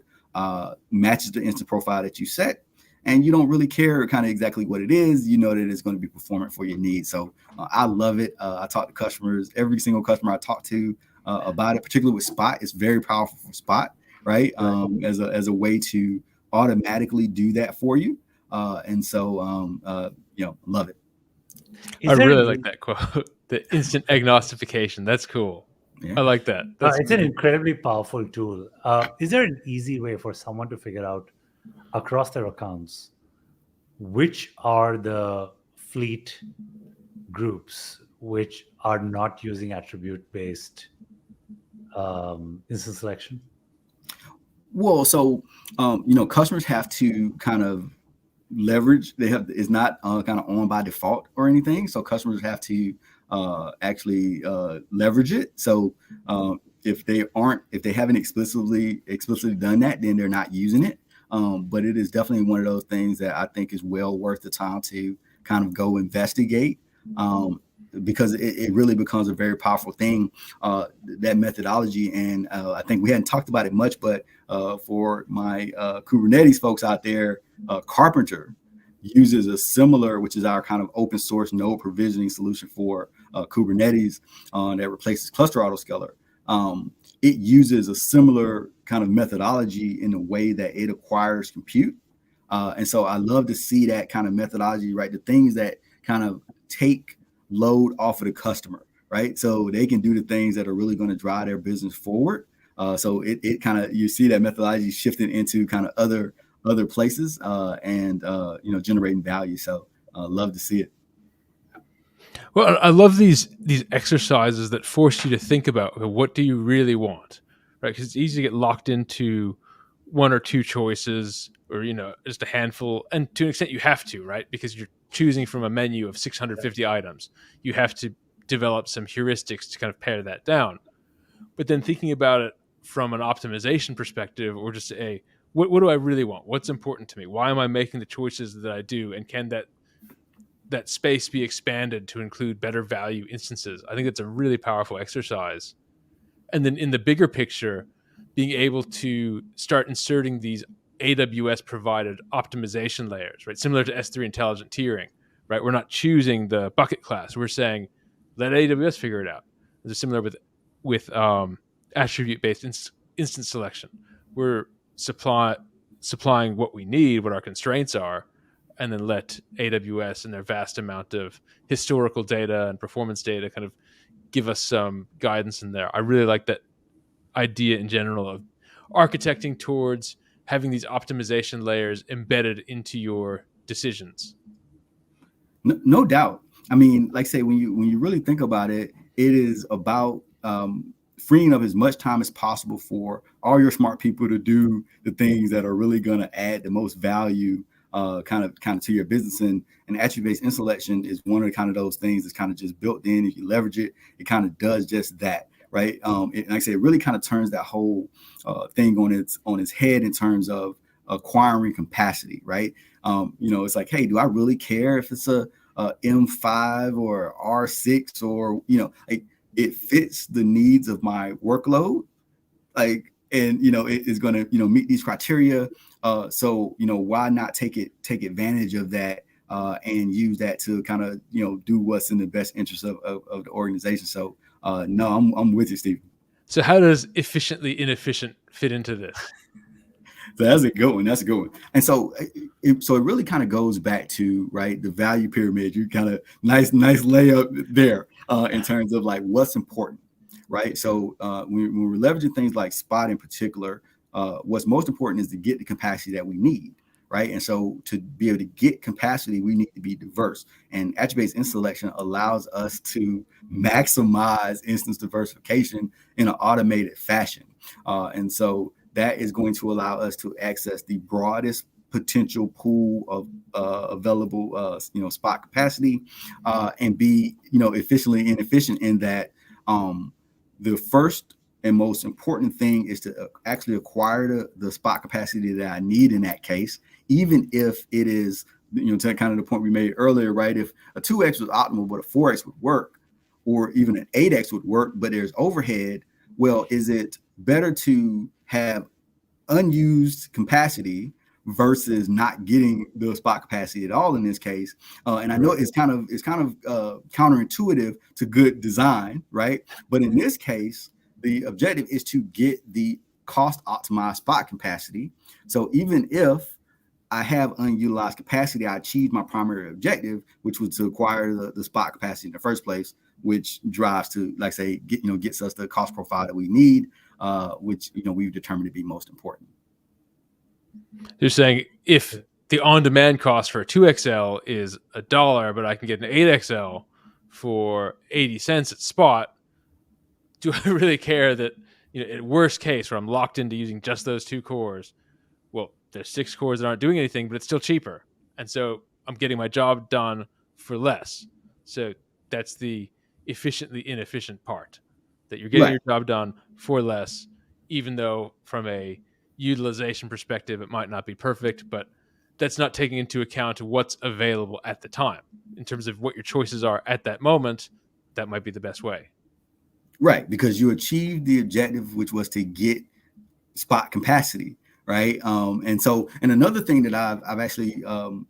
matches the instance profile that you set. And you don't really care kind of exactly what it is. You know that it's going to be performant for your needs. So I love it. I talk to customers, every single customer I talk to about it, particularly with Spot. It's very powerful for Spot, right? As a way to automatically do that for you. And so, love it. I really like that quote, the instant agnostification. That's cool. Yeah. I like that. It's an incredibly powerful tool. Is there an easy way for someone to figure out across their accounts which are the fleet groups which are not using attribute-based instance selection? Well, so customers have to kind of leverage. It's not kind of on by default or anything. So customers have to actually leverage it. So if they haven't explicitly done that, then they're not using it. But it is definitely one of those things that I think is well worth the time to kind of go investigate, because it really becomes a very powerful thing, that methodology. And I think we hadn't talked about it much, but for my Kubernetes folks out there, Carpenter uses a similar, which is our kind of open source node provisioning solution for Kubernetes that replaces cluster autoscaler. It uses a similar kind of methodology in the way that it acquires compute. And so I love to see that kind of methodology, right? The things that kind of take load off of the customer, right? So they can do the things that are really going to drive their business forward. So it kind of, you see that methodology shifting into kind of other places and generating value. So love to see it. Well, I love these exercises that force you to think about, okay, what do you really want, right? Because it's easy to get locked into one or two choices, or just a handful, and to an extent you have to, right? Because you're choosing from a menu of 650 items. You have to develop some heuristics to kind of pare that down. But then thinking about it from an optimization perspective, or just what do I really want? What's important to me? Why am I making the choices that I do? And can that space be expanded to include better value instances? I think it's a really powerful exercise. And then in the bigger picture, being able to start inserting these AWS provided optimization layers, right? Similar to S3 intelligent tiering, right? We're not choosing the bucket class. We're saying, let AWS figure it out. It's similar with attribute-based instance selection. We're supplying what we need, what our constraints are, and then let AWS and their vast amount of historical data and performance data kind of give us some guidance in there. I really like that idea in general of architecting towards having these optimization layers embedded into your decisions. No doubt. I mean, like I say, when you really think about it, it is about freeing up as much time as possible for all your smart people to do the things that are really going to add the most value kind of to your business. And attribute-based instance selection is one of the kind of those things that's kind of just built in. If you leverage it, it kind of does just that, right? Like I say, it really kind of turns that whole thing on its head in terms of acquiring capacity, right? It's like, hey, do I really care if it's a M5 or R6 or like it fits the needs of my workload, like, and it is going to meet these criteria. So why not take advantage of that and use that to kind of do what's in the best interest of the organization. So no, I'm with you, Steve. So how does efficiently inefficient fit into this? So that's a good one. And so it really kind of goes back to, right, the value pyramid. You kind of nice layup there in terms of like what's important, right? So when we're leveraging things like Spot in particular, what's most important is to get the capacity that we need, right? And so to be able to get capacity, we need to be diverse. And attribute-based instance selection allows us to maximize instance diversification in an automated fashion. And so that is going to allow us to access the broadest potential pool of available spot capacity, and be efficiently inefficient in that the first and most important thing is to actually acquire the spot capacity that I need in that case, even if it is, to kind of the point we made earlier, right? If a 2x was optimal, but a 4x would work, or even an 8x would work, but there's overhead, well, is it better to have unused capacity versus not getting the spot capacity at all in this case? And I know it's kind of counterintuitive to good design, right? But in this case, the objective is to get the cost optimized spot capacity. So even if I have unutilized capacity, I achieved my primary objective, which was to acquire the spot capacity in the first place, which drives to, like say, gets us the cost profile that we need, which we've determined to be most important. You're saying if the on-demand cost for a 2XL is $1, but I can get an 8XL for 80 cents at spot, do I really care that, in worst case, where I'm locked into using just those 2 cores, well, there's 6 cores that aren't doing anything, but it's still cheaper. And so I'm getting my job done for less. So that's the efficiently inefficient part, that you're getting your job done for less, even though from a utilization perspective, it might not be perfect, but that's not taking into account what's available at the time. In terms of what your choices are at that moment, that might be the best way. Right, because you achieved the objective, which was to get spot capacity, right? And another thing that I've actually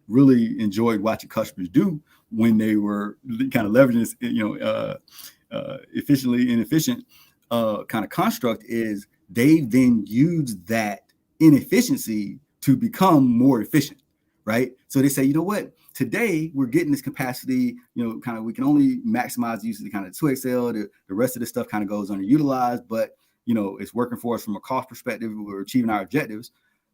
really enjoyed watching customers do when they were kind of leveraging this, efficiently inefficient kind of construct, is they then use that inefficiency to become more efficient, right? So they say, you know what, today we're getting this capacity, kind of, we can only maximize the use of the kind of 2XL. The rest of the stuff kind of goes underutilized, but it's working for us from a cost perspective. We're achieving our objectives.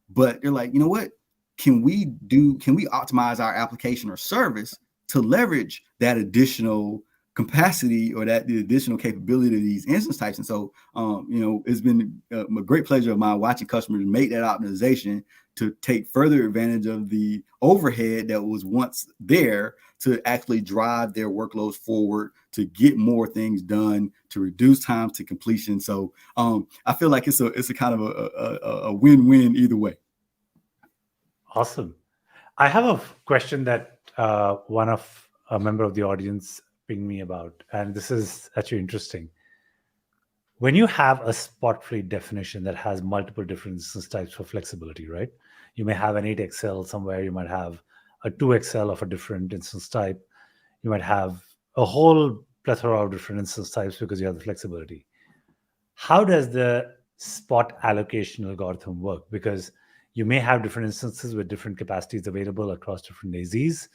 But they're like, you know what, can we optimize our application or service to leverage that additional capacity or the additional capability of these instance types? And so, it's been a great pleasure of mine watching customers make that optimization to take further advantage of the overhead that was once there to actually drive their workloads forward, to get more things done, to reduce time to completion. So I feel like it's a kind of a win-win either way. Awesome. I have a question that a member of the audience pinged me about, and this is actually interesting. When you have a spot fleet definition that has multiple different instance types for flexibility, right? You may have an 8XL somewhere, you might have a 2XL of a different instance type, you might have a whole plethora of different instance types because you have the flexibility. How does the spot allocation algorithm work? Because you may have different instances with different capacities available across different AZs.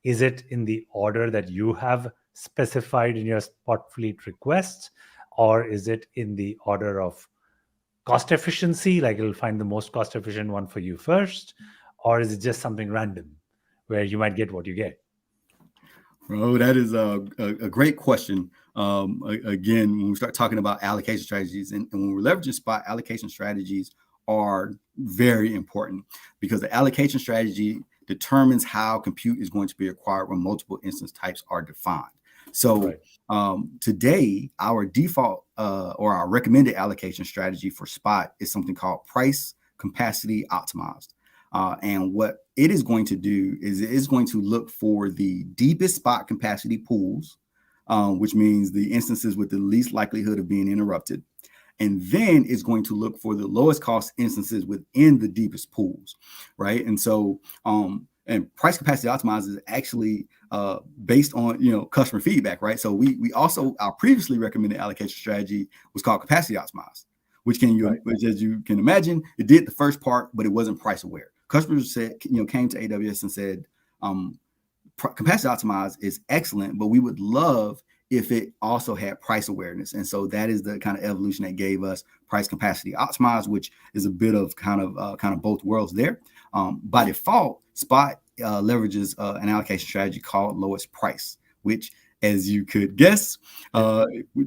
Is it in the order that you have specified in your spot fleet request, or is it in the order of cost efficiency, like it'll find the most cost efficient one for you first, or is it just something random where you might get what you get? Oh, that is a great question. Again, when we start talking about allocation strategies, and when we're leveraging spot, allocation strategies are very important, because the allocation strategy determines how compute is going to be acquired when multiple instance types are defined. So today, our default or our recommended allocation strategy for spot is something called price capacity optimized. And what it is going to do is it is going to look for the deepest spot capacity pools, which means the instances with the least likelihood of being interrupted. And then it's going to look for the lowest cost instances within the deepest pools, right? And so, and price capacity optimized is actually based on customer feedback, right? So we also, our previously recommended allocation strategy was called capacity optimized, which which, as you can imagine, it did the first part, but it wasn't price aware. Customers said, came to AWS and said, capacity optimized is excellent, but we would love if it also had price awareness. And so that is the kind of evolution that gave us price capacity optimized, which is a bit of kind of both worlds there. By default, Spot leverages an allocation strategy called lowest price, which, as you could guess,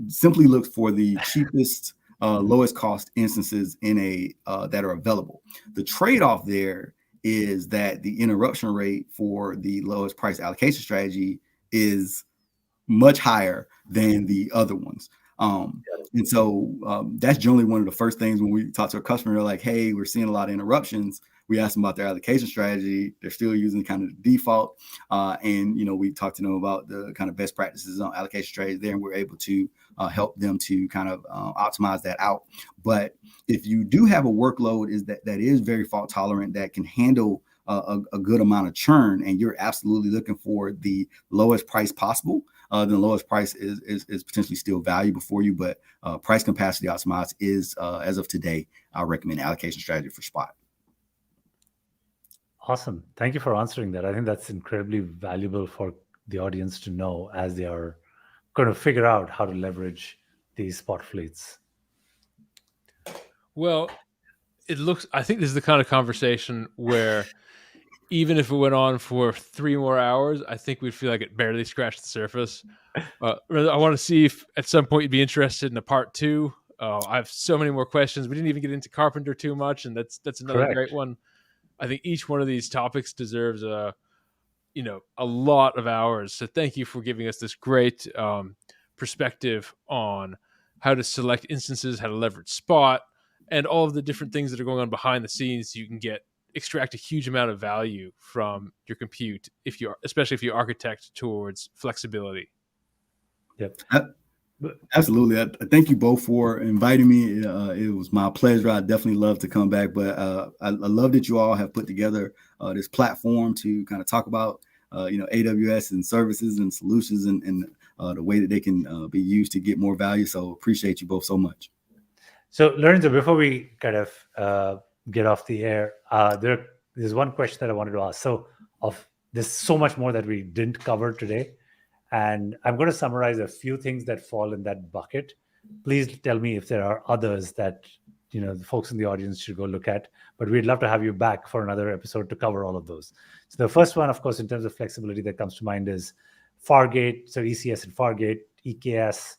simply looks for the cheapest, lowest cost instances in that are available. The trade-off there is that the interruption rate for the lowest price allocation strategy is much higher than the other ones. And so that's generally one of the first things when we talk to a customer, they're like, hey, we're seeing a lot of interruptions. We ask them about their allocation strategy. They're still using kind of the default. And, we talk to them about the kind of best practices on allocation strategy there, and we're able to help them to kind of optimize that out. But if you do have a workload that is very fault tolerant, that can handle a good amount of churn, and you're absolutely looking for the lowest price possible, then the lowest price is potentially still valuable for you. But price capacity optimized is, as of today, I recommend allocation strategy for Spot. Awesome. Thank you for answering that. I think that's incredibly valuable for the audience to know as they are going to figure out how to leverage these Spot fleets. Well, I think this is the kind of conversation where even if it went on for 3 more hours, I think we'd feel like it barely scratched the surface. I want to see if at some point you'd be interested in a part 2. I have so many more questions. We didn't even get into Carpenter too much, and that's another Correct. great one. I think each one of these topics deserves a lot of hours. So thank you for giving us this great perspective on how to select instances, how to leverage Spot, and all of the different things that are going on behind the scenes. So you can extract a huge amount of value from your compute, especially if you architect towards flexibility. Yep. Absolutely. I thank you both for inviting me. It was my pleasure. I definitely love to come back, but I love that you all have put together this platform to kind of talk about AWS and services and solutions and the way that they can be used to get more value. So appreciate you both so much. So Lorenzo, before we kind of get off the air, there's one question that I wanted to ask. So there's so much more that we didn't cover today. And I'm going to summarize a few things that fall in that bucket. Please tell me if there are others that the folks in the audience should go look at. But we'd love to have you back for another episode to cover all of those. So the first one, of course, in terms of flexibility that comes to mind is Fargate. So ECS and Fargate, EKS,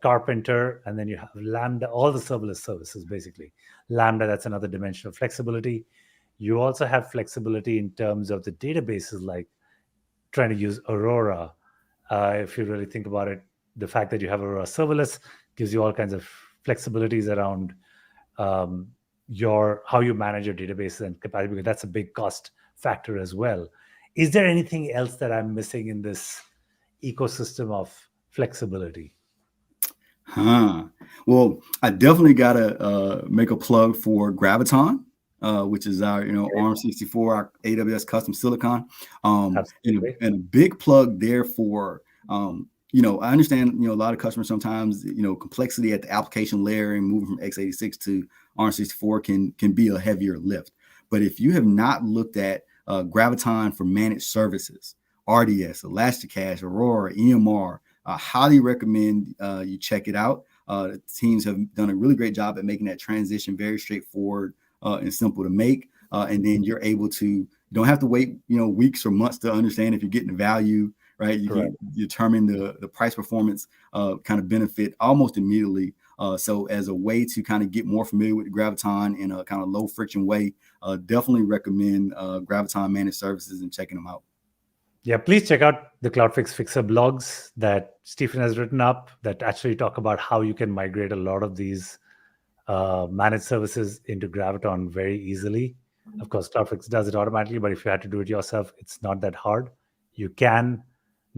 Carpenter, and then you have Lambda, all the serverless services, basically. Lambda, that's another dimension of flexibility. You also have flexibility in terms of the databases, like trying to use Aurora. If you really think about it, the fact that you have Aurora serverless gives you all kinds of flexibilities around how you manage your databases and capacity, because that's a big cost factor as well. Is there anything else that I'm missing in this ecosystem of flexibility? Well, I definitely got to make a plug for Graviton, which is our, ARM64, our AWS custom silicon. And a big plug there for, I understand, a lot of customers sometimes, complexity at the application layer and moving from x86 to ARM64 can be a heavier lift. But if you have not looked at Graviton for managed services, RDS, Elasticache, Aurora, EMR, I highly recommend you check it out. The teams have done a really great job at making that transition very straightforward and simple to make. And then you're able to, don't have to wait, weeks or months to understand if you're getting the value, right? You can determine the price performance kind of benefit almost immediately. So as a way to kind of get more familiar with the Graviton in a kind of low friction way, definitely recommend Graviton managed services and checking them out. Yeah, please check out the CloudFix Fixer blogs that Stephen has written up that actually talk about how you can migrate a lot of these managed services into Graviton very easily. Of course, CloudFix does it automatically, but if you had to do it yourself, it's not that hard. You can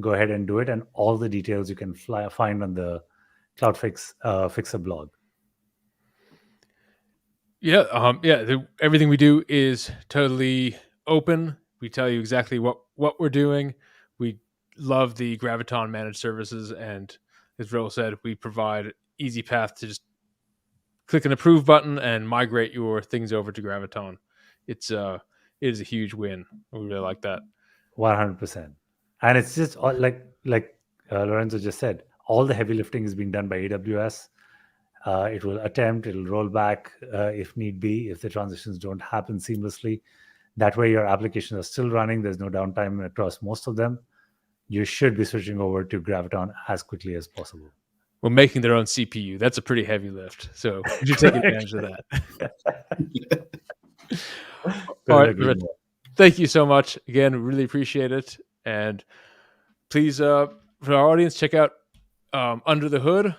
go ahead and do it, and all the details you can find on the CloudFix Fixer blog. Yeah, everything we do is totally open. We tell you exactly what we're doing. We love the Graviton managed services, and as Raul said, we provide easy path to just click an approve button and migrate your things over to Graviton. It is a huge win. We really like that. 100%. And it's just like Lorenzo just said, all the heavy lifting is being done by AWS. It'll roll back if need be, if the transitions don't happen seamlessly. That way your applications are still running. There's no downtime across most of them. You should be switching over to Graviton as quickly as possible. Well, making their own CPU, that's a pretty heavy lift. So you should take advantage of that. All right, thank you so much again. Really appreciate it. And please, for our audience, check out Under the Hood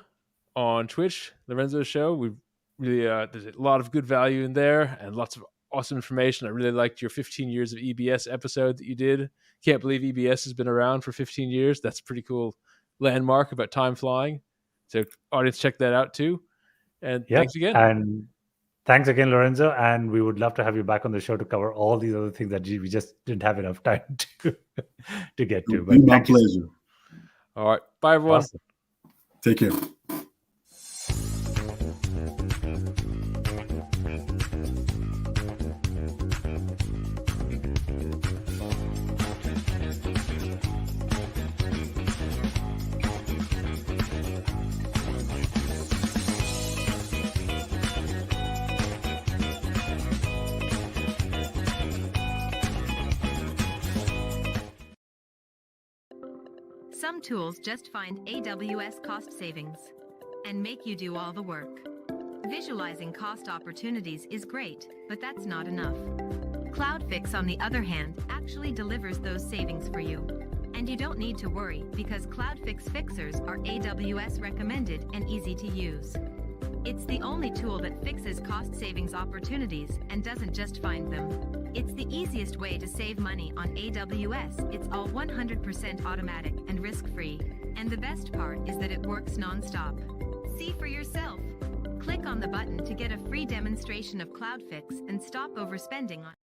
on Twitch, Lorenzo's show. We really there's a lot of good value in there and lots of awesome information. I really liked your 15 years of EBS episode that you did. Can't believe EBS has been around for 15 years. That's a pretty cool landmark about time flying. So audience, check that out too. And thanks again. And thanks again, Lorenzo. And we would love to have you back on the show to cover all these other things that we just didn't have enough time to get to. But my pleasure. All right. Bye, everyone. Awesome. Take care. Some tools just find AWS cost savings and make you do all the work. Visualizing cost opportunities is great, but that's not enough. CloudFix, on the other hand, actually delivers those savings for you. And you don't need to worry because CloudFix fixers are AWS recommended and easy to use. It's the only tool that fixes cost savings opportunities and doesn't just find them. It's the easiest way to save money on AWS. It's all 100% automatic and risk-free. And the best part is that it works non-stop. See for yourself. Click on the button to get a free demonstration of CloudFix and stop overspending on